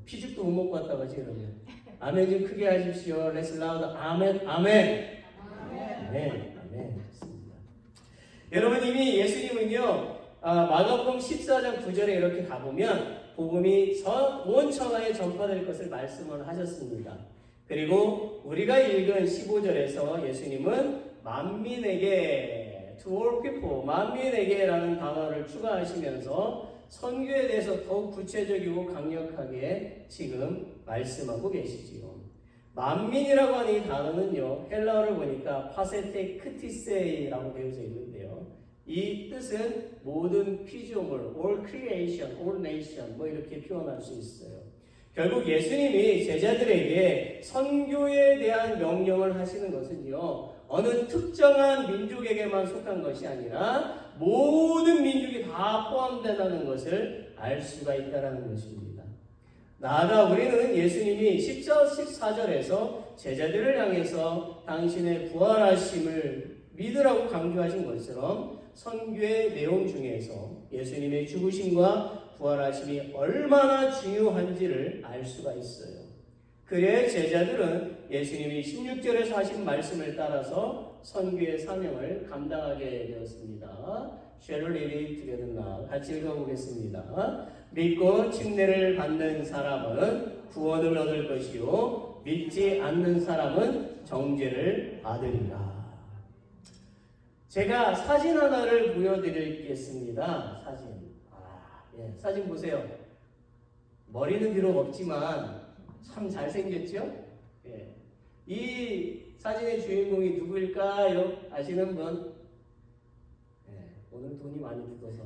피죽도 못 먹고 왔다고 하지 그러면. 아멘 좀 크게 하십시오. Let's loud. 아멘. 아멘. 아멘. 아멘. 좋습니다. 여러분, 이미 예수님은요, 마가복음 14장 9절에 이렇게 가보면 복음이 온 천하에 전파될 것을 말씀을 하셨습니다. 그리고 우리가 읽은 15절에서 예수님은 만민에게, to all people, 만민에게라는 단어를 추가하시면서 선교에 대해서 더욱 구체적이고 강력하게 지금 말씀하고 계시지요. 만민이라고 하는 이 단어는요, 헬라어를 보니까 파세테 크티세이라고 되어져 있는데요. 이 뜻은 모든 피조물, all creation, all nation 뭐 이렇게 표현할 수 있어요. 결국 예수님이 제자들에게 선교에 대한 명령을 하시는 것은요, 어느 특정한 민족에게만 속한 것이 아니라 모든 민족이 다 포함된다는 것을 알 수가 있다는 것입니다. 나아가 우리는 예수님이 10절, 14절에서 제자들을 향해서 당신의 부활하심을 믿으라고 강조하신 것처럼 선교의 내용 중에서 예수님의 죽으심과 부활하심이 얼마나 중요한지를 알 수가 있어요. 그래야 제자들은 예수님이 16절에서 하신 말씀을 따라서 선교의 사명을 감당하게 되었습니다. Shall we read together now? 같이 읽어보겠습니다. 믿고 침례를 받는 사람은 구원을 얻을 것이요 믿지 않는 사람은 정죄를 받으리라. 제가 사진 하나를 보여드리겠습니다. 사진 보세요. 머리는 비록 없지만 참 잘생겼죠? 예. 이 사진의 주인공이 누구일까요? 아시는 분? 예. 오늘 돈이 많이 들어서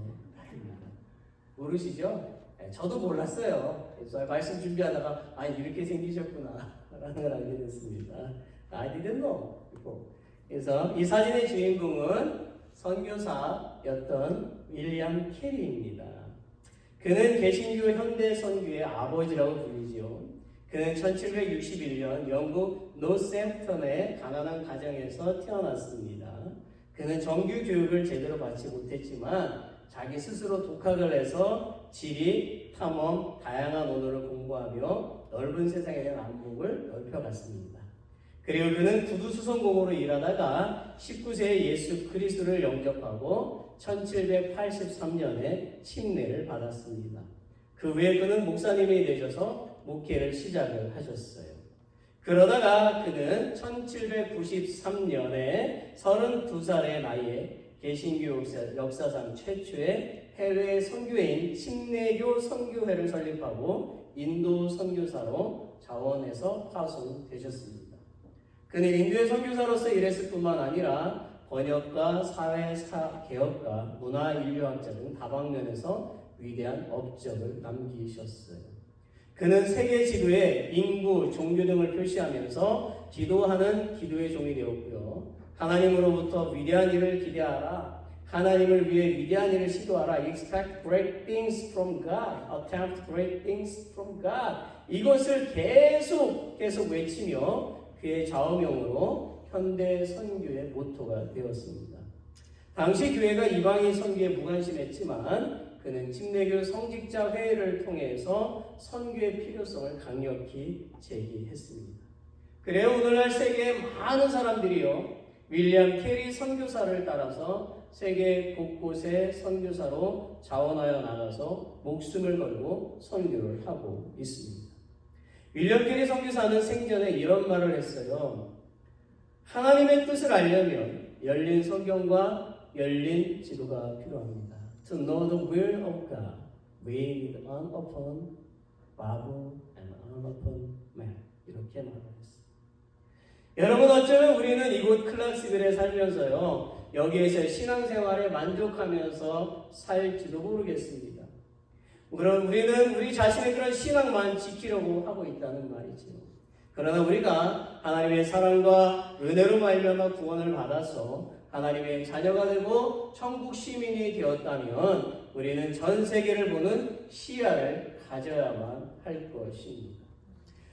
모르시죠? 예. 저도 몰랐어요. 그래서 말씀 준비하다가 이렇게 생기셨구나 라는 걸 알게 됐습니다. I didn't know. 그래서 이 사진의 주인공은 선교사였던 윌리엄 캐리입니다. 그는 개신교 현대 선교의 아버지라고 불리지요. 그는 1761년 영국 노스햄프턴의 가난한 가정에서 태어났습니다. 그는 정규 교육을 제대로 받지 못했지만 자기 스스로 독학을 해서 지리, 탐험, 다양한 언어를 공부하며 넓은 세상에 대한 안목을 넓혀갔습니다. 그리고 그는 구두수선공으로 일하다가 19세에 예수 그리스도를 영접하고 1783년에 침례를 받았습니다. 그 후에 그는 목사님이 되셔서 목회를 시작을 하셨어요. 그러다가 그는 1793년에 32살의 나이에 개신교 역사상 최초의 해외 선교회인 침례교 선교회를 설립하고 인도 선교사로 자원해서 파송되셨습니다. 그는 인도의 선교사로서 일했을 뿐만 아니라 번역가, 사회개혁가, 문화인류학자 등 다방면에서 위대한 업적을 남기셨어요. 그는 세계 지도에 인구, 종교 등을 표시하면서 기도하는 기도의 종이 되었고요. 하나님으로부터 위대한 일을 기대하라. 하나님을 위해 위대한 일을 시도하라. Expect great things from God. Attempt great things from God. 이것을 계속 외치며 그의 좌우명으로 현대 선교의 모토가 되었습니다. 당시 교회가 이방인 선교에 무관심했지만 그는 침례교 성직자 회의를 통해서 선교의 필요성을 강력히 제기했습니다. 그래요, 오늘날 세계의 많은 사람들이요, 윌리엄 캐리 선교사를 따라서 세계 곳곳에 선교사로 자원하여 나가서 목숨을 걸고 선교를 하고 있습니다. 윌리엄 캐리 선교사는 생전에 이런 말을 했어요. 하나님의 뜻을 알려면 열린 성경과 열린 지도가 필요합니다. To know the will of God, we need an open Bible and an open map. 이렇게 말을 했습니다. 여러분, 어쩌면 우리는 이곳 클락스빌에 살면서요, 여기에서 신앙생활에 만족하면서 살지도 모르겠습니다. 그럼 우리는 우리 자신의 그런 신앙만 지키려고 하고 있다는 말이죠. 그러나 우리가 하나님의 사랑과 은혜로 말미암아 구원을 받아서 하나님의 자녀가 되고 천국 시민이 되었다면 우리는 전 세계를 보는 시야를 가져야만 할 것입니다.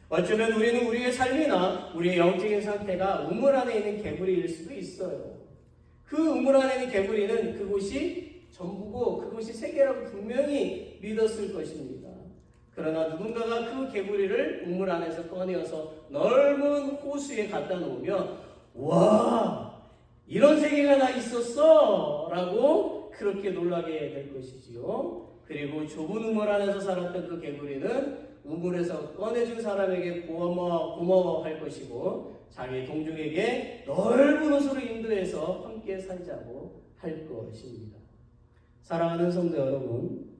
어쩌면 우리는 우리의 삶이나 우리의 영적인 상태가 우물 안에 있는 개구리일 수도 있어요. 그 우물 안에 있는 개구리는 그곳이 전부고 그것이 세계라고 분명히 믿었을 것입니다. 그러나 누군가가 그 개구리를 우물 안에서 꺼내어서 넓은 호수에 갖다 놓으면 와, 이런 세계가 다 있었어 라고 그렇게 놀라게 될 것이지요. 그리고 좁은 우물 안에서 살았던 그 개구리는 우물에서 꺼내준 사람에게 고마워할 것이고 자기 동족에게 넓은 호수로 인도해서 함께 살자고 할 것입니다. 사랑하는 성도 여러분,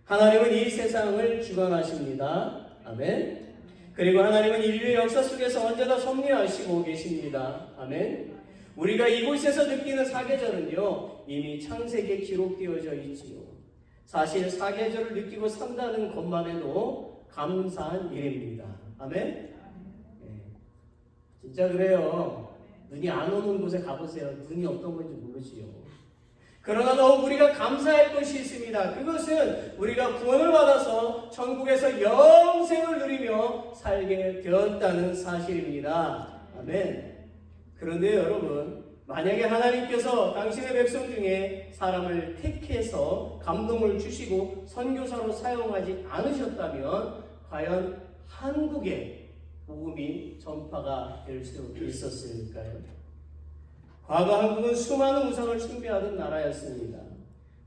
하나님은 이 세상을 주관하십니다. 아멘. 그리고 하나님은 인류의 역사 속에서 언제나 섭리하시고 계십니다. 아멘. 우리가 이곳에서 느끼는 사계절은요, 이미 창세기에 기록되어져 있지요. 사실 사계절을 느끼고 산다는 것만 해도 감사한 일입니다. 아멘. 네. 진짜 그래요. 눈이 안 오는 곳에 가보세요. 눈이 어떤 건지 모르지요. 그러나 너무 우리가 감사할 것이 있습니다. 그것은 우리가 구원을 받아서 천국에서 영생을 누리며 살게 되었다는 사실입니다. 아멘. 그런데 여러분, 만약에 하나님께서 당신의 백성 중에 사람을 택해서 감동을 주시고 선교사로 사용하지 않으셨다면 과연 한국에 복음이 전파가 될 수 있었을까요? 과거 한국은 수많은 우상을 숭배하던 나라였습니다.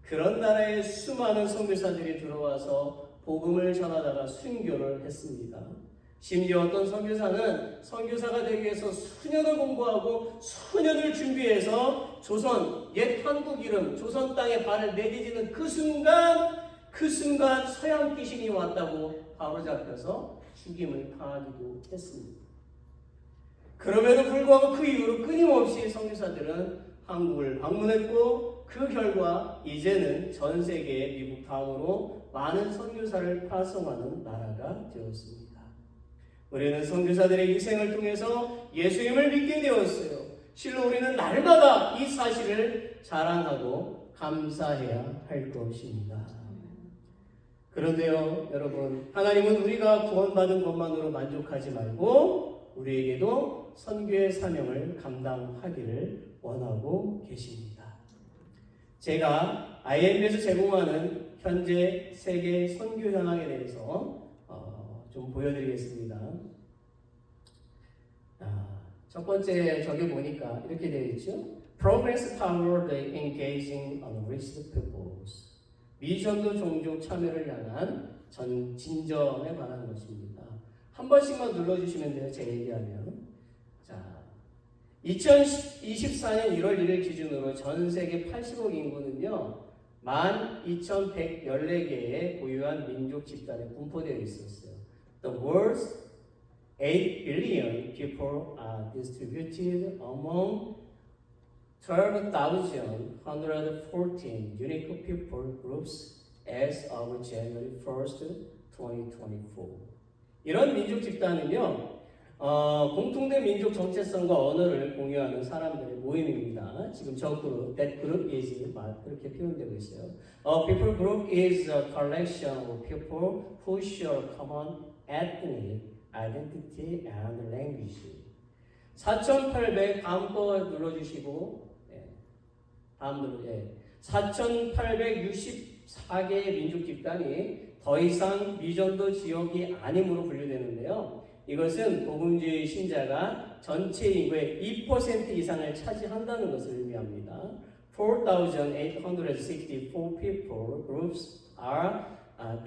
그런 나라에 수많은 선교사들이 들어와서 복음을 전하다가 순교를 했습니다. 심지어 어떤 선교사는 선교사가 되기 위해서 수년을 공부하고 수년을 준비해서 조선, 옛 한국 이름, 조선 땅에 발을 내디디는 그 순간 서양 귀신이 왔다고 바로잡혀서 죽임을 당하기도 했습니다. 그럼에도 불구하고 그 이후로 끊임없이 선교사들은 한국을 방문했고 그 결과 이제는 전 세계 미국 다음으로 많은 선교사를 파송하는 나라가 되었습니다. 우리는 선교사들의 희생을 통해서 예수님을 믿게 되었어요. 실로 우리는 날마다 이 사실을 자랑하고 감사해야 할 것입니다. 그런데요, 여러분, 하나님은 우리가 구원받은 것만으로 만족하지 말고 우리에게도 선교의 사명을 감당하기를 원하고 계십니다. 제가 IM에서 제공하는 현재 세계 선교 현황에 대해서 좀 보여드리겠습니다. 첫 번째 저기 보니까 이렇게 되어 있죠. Progress toward engaging unreached peoples. 미션도 종족 참여를 향한 진전에 관한 것입니다. 한 번씩만 눌러주시면 돼요. 제 얘기하면. 자, 2024년 1월 1일 기준으로 전 세계 80억 인구는요, 12,114개의 고유한 민족 집단에 분포되어 있었어요. The world's 8 billion people are distributed among 12,114 unique people groups as of January 1st, 2024. 이런 민족 집단은요, 공통된 민족 정체성과 언어를 공유하는 사람들의 모임입니다. 지금 저 그룹, that group is 그렇게 표현되고 있어요. A people group is a collection of people who share common ethnic identity and language. 4,800 다음 거 눌러주시고, 다음 4,864개의 민족 집단이 더 이상 미전도 지역이 아님으로 분류되는데요. 이것은 복음주의 신자가 전체 인구의 2% 이상을 차지한다는 것을 의미합니다. 4,864 people groups are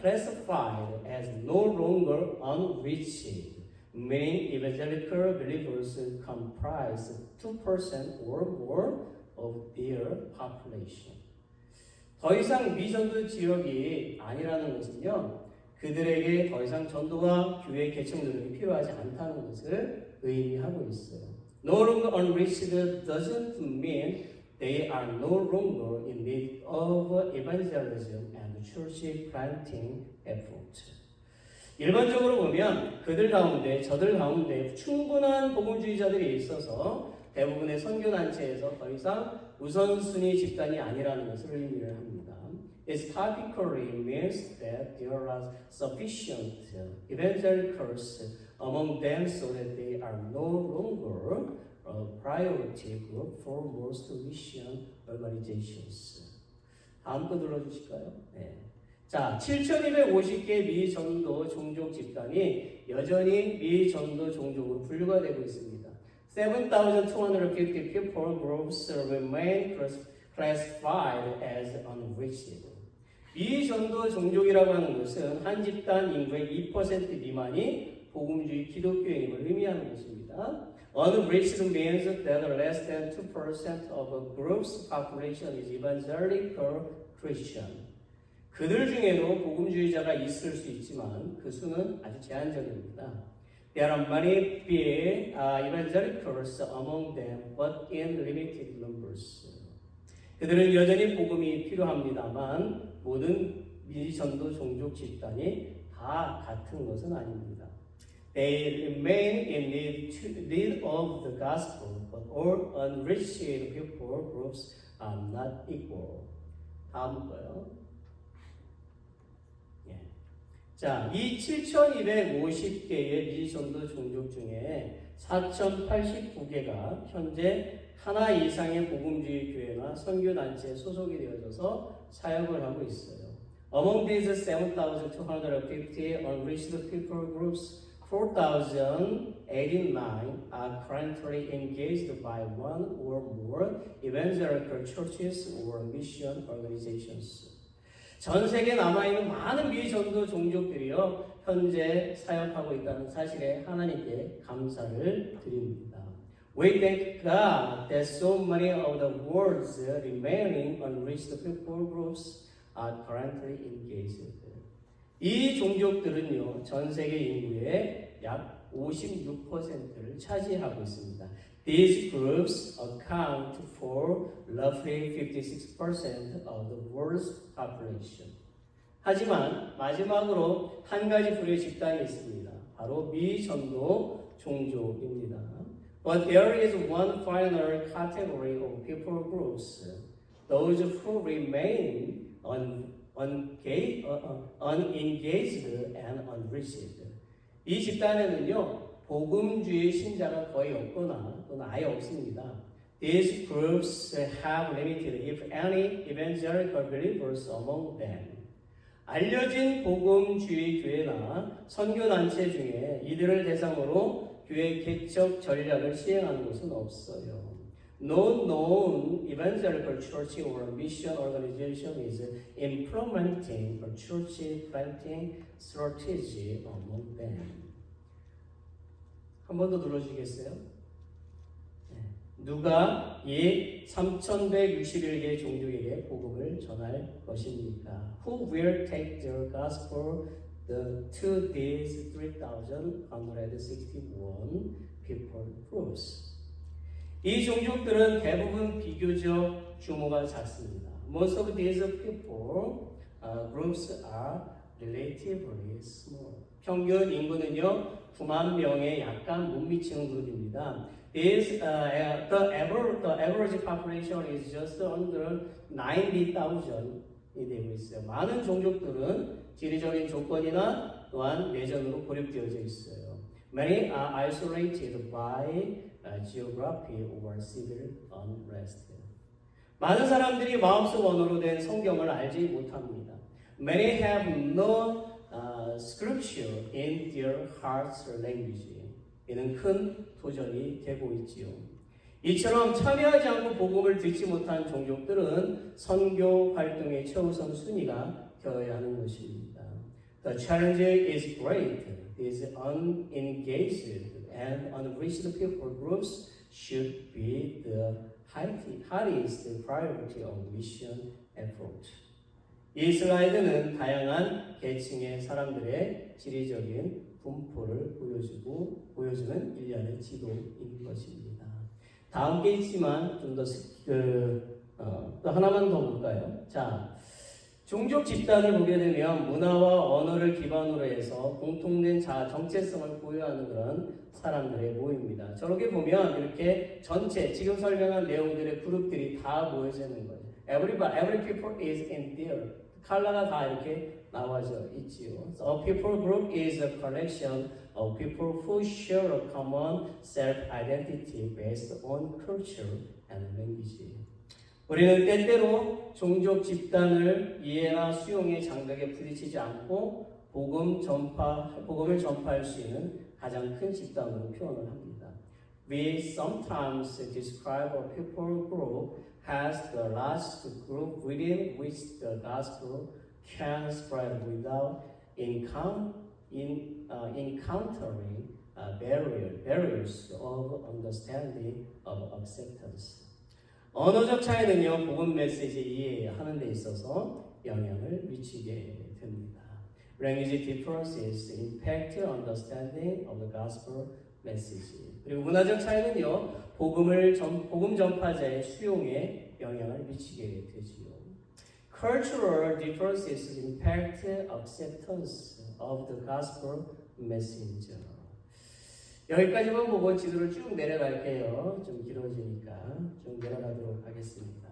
classified as no longer unreached, meaning evangelical believers comprise 2% or more of their population. 더 이상 미전도 지역이 아니라는 것은요, 그들에게 더 이상 전도와 교회 개척 노력이 필요하지 않다는 것을 의미하고 있어요. No longer unreached doesn't mean they are no longer in need of evangelism and church planting effort. 일반적으로 보면 그들 가운데, 저들 가운데 충분한 복음주의자들이 있어서 대부분의 선교단체에서 더 이상 우선순위 집단이 아니라는 것을 의미를 합니다. It typically means that there are sufficient evangelicals among them so that they are no longer a priority group for most mission organizations. 다음 거 눌러주실까요? 네. 자, 7,250개 미전도 종족 집단이 여전히 미전도 종족으로 분류가 되고 있습니다. 7,250 people groups remain classified as unreached. 미전도 종족이라고 하는 것은 한 집단 인구의 2% 미만이 복음주의 기독교인임을 의미하는 것입니다. Unreached means that less than 2% of a group's population is evangelical Christian. 그들 중에도 복음주의자가 있을 수 있지만 그 수는 아주 제한적입니다. There are many big evangelicals among them, but in limited numbers. 그들은 여전히 복음이 필요합니다만 모든 미전도 종족 집단이 다 같은 것은 아닙니다. They remain in need of the gospel, but all unreached people groups are not equal. 다음 거요. 예. 자, 이 7,250개의 미전도 종족 중에 4,089개가 현재 하나 이상의 복음주의 교회나 선교단체에 소속이 되어져서 사역을 하고 있어요. Among these 7,250 unreached people groups, 4,089 are currently engaged by one or more evangelical churches or mission organizations. 전 세계에 남아있는 많은 미전도 종족들이요, 현재 사역하고 있다는 사실에 하나님께 감사를 드립니다. We thank God that so many of the world's remaining unreached people groups are currently engaged. 이 종족들은요, 전 세계 인구의 약 56%를 차지하고 있습니다. These groups account for roughly 56% of the world's population. 하지만 마지막으로 한 가지 불의 집단이 있습니다. 바로 미전도 종족입니다. But there is one final category of people groups, those who remain unengaged and unreached. 이 집단에는요, 복음주의 신자가 거의 없거나 또는 아예 없습니다. These groups have limited, if any, evangelical believers among them. 알려진 복음주의 교회나 선교단체 중에 이들을 대상으로 교회 개척 전략을 시행하는 곳은 없어요. No known evangelical church or mission organization is implementing a church planting strategy among them. 한 번 더 눌러주시겠어요? 네. 누가 이 3,161개 종족에게 복음을 전할 것입니까? Who will take the gospel to these 3,161 people groups? 이 종족들은 대부분 비교적 규모가 작습니다. Most of these people groups are relatively small. 평균 인구는요, 9만 명에 약간 못 미치는 그룹입니다. The average population is just under 90,000이 되고 있어요. 많은 종족들은 지리적인 조건이나 또한 내전으로 고립되어져 있어요. Many are isolated by geography or civil unrest. 많은 사람들이 마음속 언어로 된 성경을 알지 못합니다. Many have no scripture in their heart's language. 이는 큰 도전이 되고 있지요. 이처럼 참여하지 않고 복음을 듣지 못한 종족들은 선교 활동의 최우선 순위가 되어야 하는 것입니다. The challenge is great. These unengaged and unreached people groups should be the highest priority of mission effort. 이 슬라이드는 다양한 계층의 사람들의 지리적인 분포를 보여주는 일련의 지도인 것입니다. 다음 게 있지만 좀 더 또 하나만 더 볼까요? 자, 종족 집단을 보게 되면 문화와 언어를 기반으로 해서 공통된 정체성을 보유하는 그런 사람들의 모임입니다. 저렇게 보면 이렇게 전체 지금 설명한 내용들의 그룹들이 다 모여지는 거예요. Every people is in there. 컬러가 다 이렇게 나와져 있지요. So a people group is a collection of people who share a common self-identity based on culture and language. 우리는 때때로 종족 집단을 이해나 수용의 장벽에 부딪히지 않고 복음을 전파할 수 있는 가장 큰 집단으로 표현을 합니다. We sometimes describe a people group as the largest group within which the gospel can spread without encountering barriers of understanding of acceptance. 언어적 차이는요, 복음 메시지 이해하는 데 있어서 영향을 미치게 됩니다. language differences impact understanding of the gospel message. 그리고 문화적 차이는요, 복음 전파자의 수용에 영향을 미치게 되지요. Cultural differences impact acceptance of the gospel message. 여기까지만 보고 지도를 쭉 내려갈게요. 좀 길어지니까 좀 내려가도록 하겠습니다.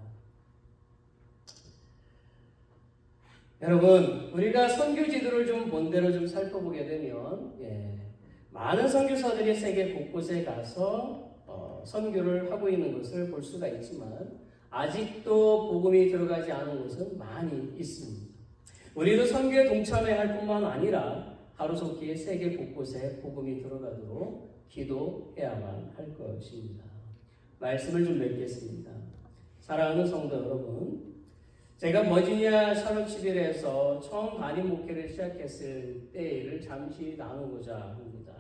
여러분, 우리가 선교 지도를 좀 본대로 좀 살펴보게 되면 많은 선교사들이 세계 곳곳에 가서 선교를 하고 있는 것을 볼 수가 있지만 아직도 복음이 들어가지 않은 곳은 많이 있습니다. 우리도 선교에 동참해야 할 뿐만 아니라 하루속히 세계 곳곳에 복음이 들어가도록 기도해야만 할 것입니다. 말씀을 좀 맺겠습니다. 사랑하는 성도 여러분, 제가 버지니아 샤롯시빌에서 처음 단임 목회를 시작했을 때를 잠시 나누고자 합니다.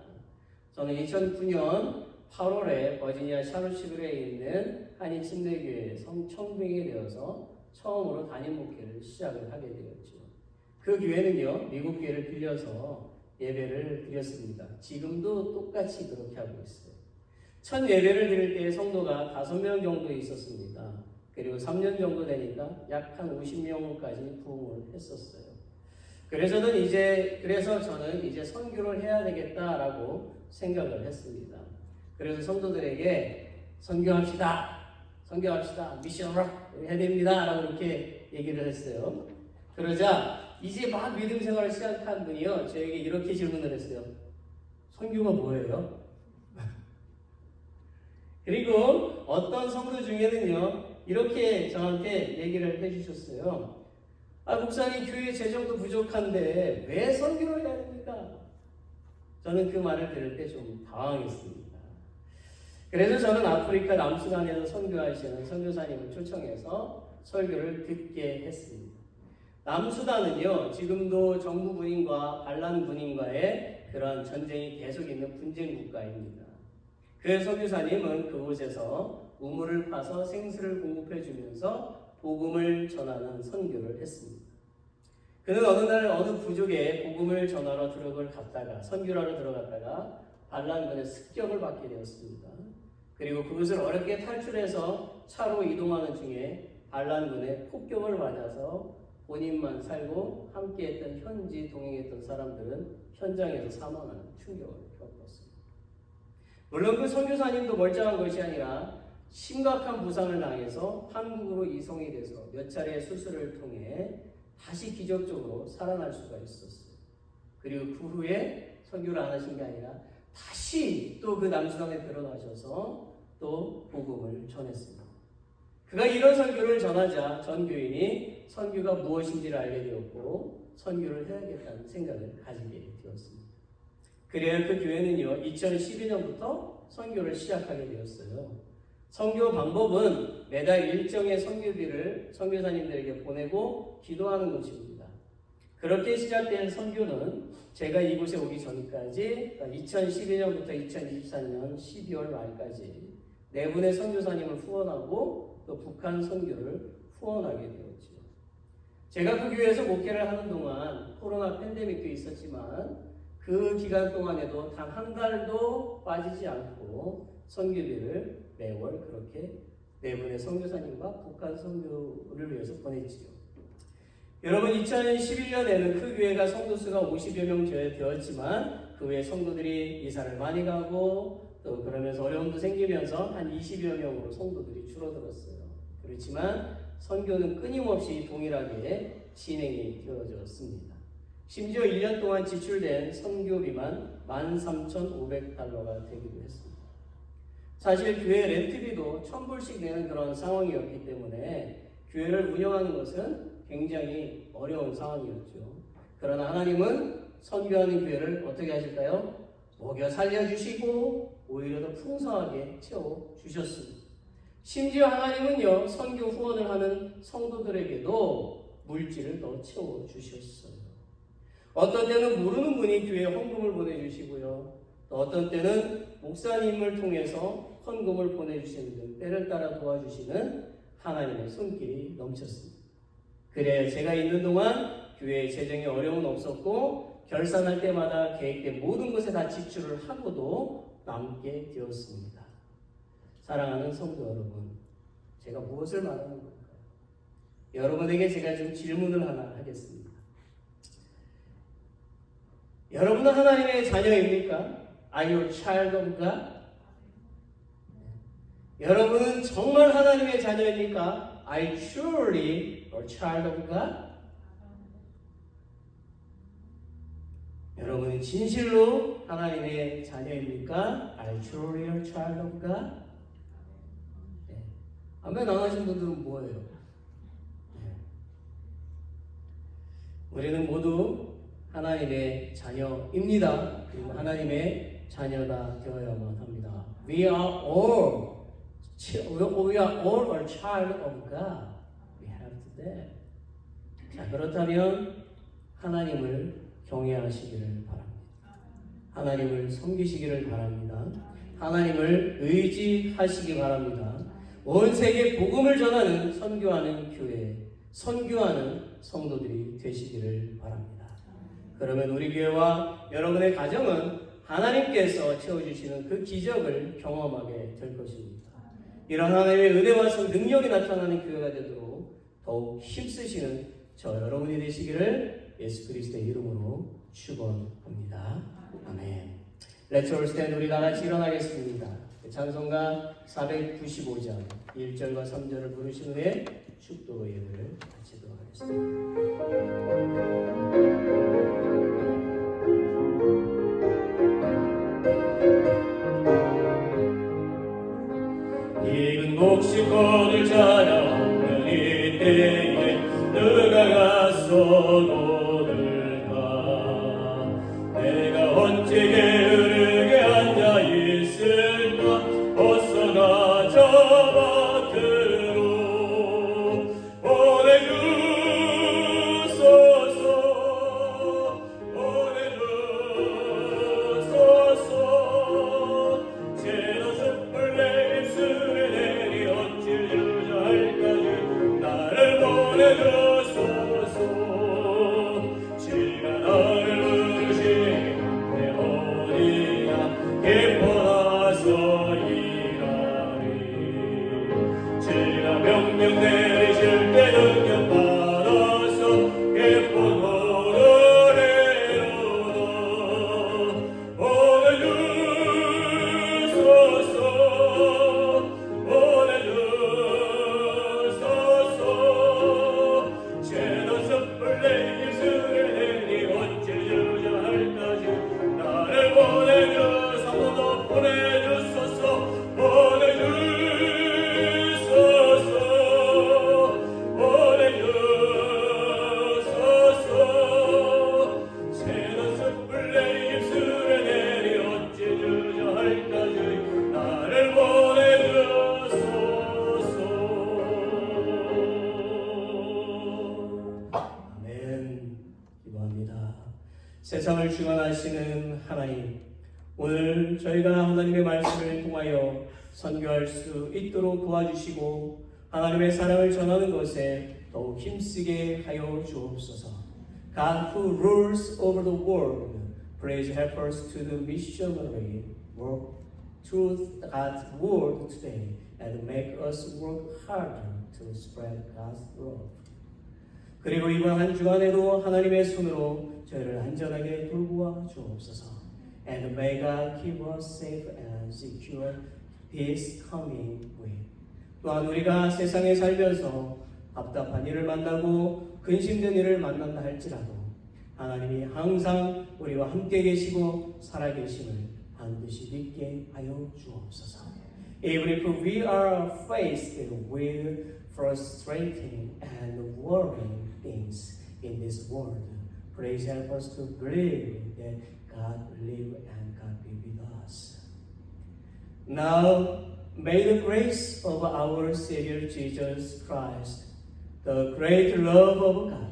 저는 2009년 8월에 버지니아 샤롯시빌에 있는 한인 침례교회에 청빙이 되어서 처음으로 단임 목회를 시작을 하게 되었죠. 그 교회는요, 미국 교회를 빌려서 예배를 드렸습니다. 지금도 똑같이 그렇게 하고 있어요. 첫 예배를 드릴 때 성도가 5명 정도 있었습니다. 그리고 3년 정도 되니까 약 한 50명까지 부흥을 했었어요. 그래서 저는 이제 선교를 해야 되겠다라고 생각을 했습니다. 그래서 성도들에게 선교합시다, 미션으로 해야 됩니다 라고 이렇게 얘기를 했어요. 그러자 이제 막 믿음 생활을 시작한 분이요, 저에게 이렇게 질문을 했어요. 선교가 뭐예요? 그리고 어떤 성도 중에는요, 이렇게 저한테 얘기를 해주셨어요. 목사님, 교회 재정도 부족한데 왜 선교를 해야 됩니까? 저는 그 말을 들을 때 좀 당황했습니다. 그래서 저는 아프리카 남수단에서 선교하시는 선교사님을 초청해서 설교를 듣게 했습니다. 남수단은요, 지금도 정부 군인과 반란 군인과의 그런 전쟁이 계속 있는 분쟁 국가입니다. 그 선교사님은 그곳에서 우물을 파서 생수를 공급해 주면서 복음을 전하는 선교를 했습니다. 그는 어느 날 어느 부족에 복음을 전하러 선교하러 들어갔다가 반란군의 습격을 받게 되었습니다. 그리고 그것을 어렵게 탈출해서 차로 이동하는 중에 반란군의 폭격을 맞아서 본인만 살고 함께했던 현지 동행했던 사람들은 현장에서 사망하는 충격을 겪었습니다. 물론 그 선교사님도 멀쩡한 것이 아니라 심각한 부상을 당해서 한국으로 이송이 돼서 몇 차례의 수술을 통해 다시 기적적으로 살아날 수가 있었어요. 그리고 그 후에 선교를 안 하신 게 아니라 다시 또 그 남수단에 들어가셔서 또 복음을 전했습니다. 그가 이런 선교를 전하자 전 교인이 선교가 무엇인지를 알게 되었고 선교를 해야겠다는 생각을 가지게 되었습니다. 그래야 그 교회는요, 2012년부터 선교를 시작하게 되었어요. 선교 방법은 매달 일정의 선교비를 선교사님들에게 보내고 기도하는 것입니다. 그렇게 시작된 선교는 제가 이곳에 오기 전까지 2012년부터 2024년 12월 말까지 4분의 선교사님을 후원하고 또 북한 선교를 후원하게 되었죠. 제가 그 교회에서 목회를 하는 동안 코로나 팬데믹도 있었지만 그 기간 동안에도 단 한 달도 빠지지 않고 선교비를 매월 그렇게 4분의 선교사님과 북한 선교를 위해서 보냈지요. 여러분, 2011년에는 그 교회가 성도수가 50여 명 되었지만 그 외에 성도들이 이사를 많이 가고 또 그러면서 어려움도 생기면서 한 20여 명으로 성도들이 줄어들었어요. 그렇지만 선교는 끊임없이 동일하게 진행이 되어졌습니다. 심지어 1년 동안 지출된 선교비만 13,500달러가 되기도 했습니다. 사실 교회 렌트비도 1,000불씩 내는 그런 상황이었기 때문에 교회를 운영하는 것은 굉장히 어려운 상황이었죠. 그러나 하나님은 선교하는 교회를 어떻게 하실까요? 먹여 살려주시고 오히려 더 풍성하게 채워주셨습니다. 심지어 하나님은요, 선교 후원을 하는 성도들에게도 물질을 더 채워주셨어요. 어떤 때는 모르는 분이 교회에 헌금을 보내주시고요. 또 어떤 때는 목사님을 통해서 헌금을 보내주시는 등 때를 따라 도와주시는 하나님의 손길이 넘쳤습니다. 그래야 제가 있는 동안 교회의 재정에 어려움은 없었고 결산할 때마다 계획된 모든 것에 다 지출을 하고도 남게 되었습니다. 사랑하는 성도 여러분, 제가 무엇을 말하는 걸까요? 여러분에게 제가 좀 질문을 하나 하겠습니다. 여러분은 하나님의 자녀입니까? Are you a child of God? 여러분은 정말 하나님의 자녀입니까? Are you truly a child of God? 여러분은 진실로 하나님의 자녀입니까? Are you truly a child of God? 네. 아멘 안 하신 분들은 뭐예요? 네. 우리는 모두 하나님의 자녀입니다. 그리고 하나님의 자녀가 되어야만 합니다. We are all a child of God. We have to that. 자, 그렇다면 하나님을 경외하시기를 바랍니다. 하나님을 섬기시기를 바랍니다. 하나님을 의지하시기 바랍니다. 온 세계 복음을 전하는 선교하는 교회, 선교하는 성도들이 되시기를 바랍니다. 그러면 우리 교회와 여러분의 가정은 하나님께서 채워주시는 그 기적을 경험하게 될 것입니다. 이런 하나님의 은혜와 능력이 나타나는 교회가 되도록 더욱 힘쓰시는 저 여러분이 되시기를 예수 그리스도의 이름으로 축원합니다. 아멘. Let's all stand. 우리 다 같이 일어나겠습니다. 찬송가 495장 1절과 3절을 부르신 후에 축도 예배를 마치도록 하겠습니다. 익은 곡식꽃을 자라는 이때에 누가 가서 노들까? 내가 언제 게으르게 앉아 있을까? 어서 나 저 밭으로 보내주소서, 보내주소서. 제로 숯불 내 입술에 내리 어찌 유자할까지 나를 보내주소서. 지가 나를 부르시니 내 어디나 기뻐서 일하리. 지가 명령 내리실 때 능력 받아서 기쁜 노래로다. 보내주소서, 보내주소서. 제도 숯불 내 입술에 내리 어찌 유자할까지 나를 보내주소서. 한번더 보내주소서, 보내주소서, 보내주소서. 새는 숯불 내 입술에 내리 어찌 유자할까지 나를 보내주소서. 아멘. 기도합니다. 세상을 주관하시는 하나님, 오늘 저희가 하나님의 말씀을 통하여 선교할 수 있도록 도와주시고 하나님의 사랑을 전하는 것에 더욱 힘쓰게 하여 주옵소서. God who rules over the world, please help us to the missionary work through God's word today and make us work harder to spread God's love. 그리고 이번 한 주간에도 하나님의 손으로 저희를 안전하게 돌보아 주옵소서. And may God keep us safe and secure this coming week. 또한 우리가 세상에 살면서 답답한 일을 만나고 근심된 일을 만난다 할지라도 하나님이 항상 우리와 함께 계시고 살아계심을 반드시 믿게 하여 주옵소서. Even if we are faced with frustrating and worrying things in this world, please help us to believe that God live and God be with us. Now, may the grace of our Savior Jesus Christ, the great love of God,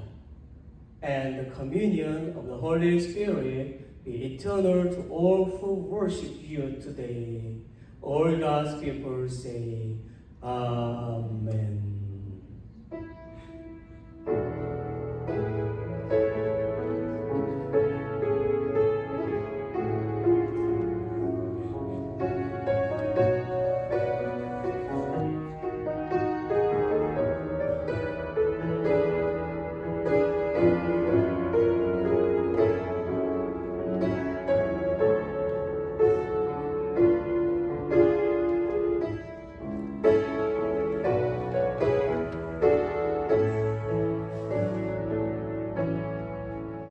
and the communion of the Holy Spirit be eternal to all who worship you today. All God's people say, Amen.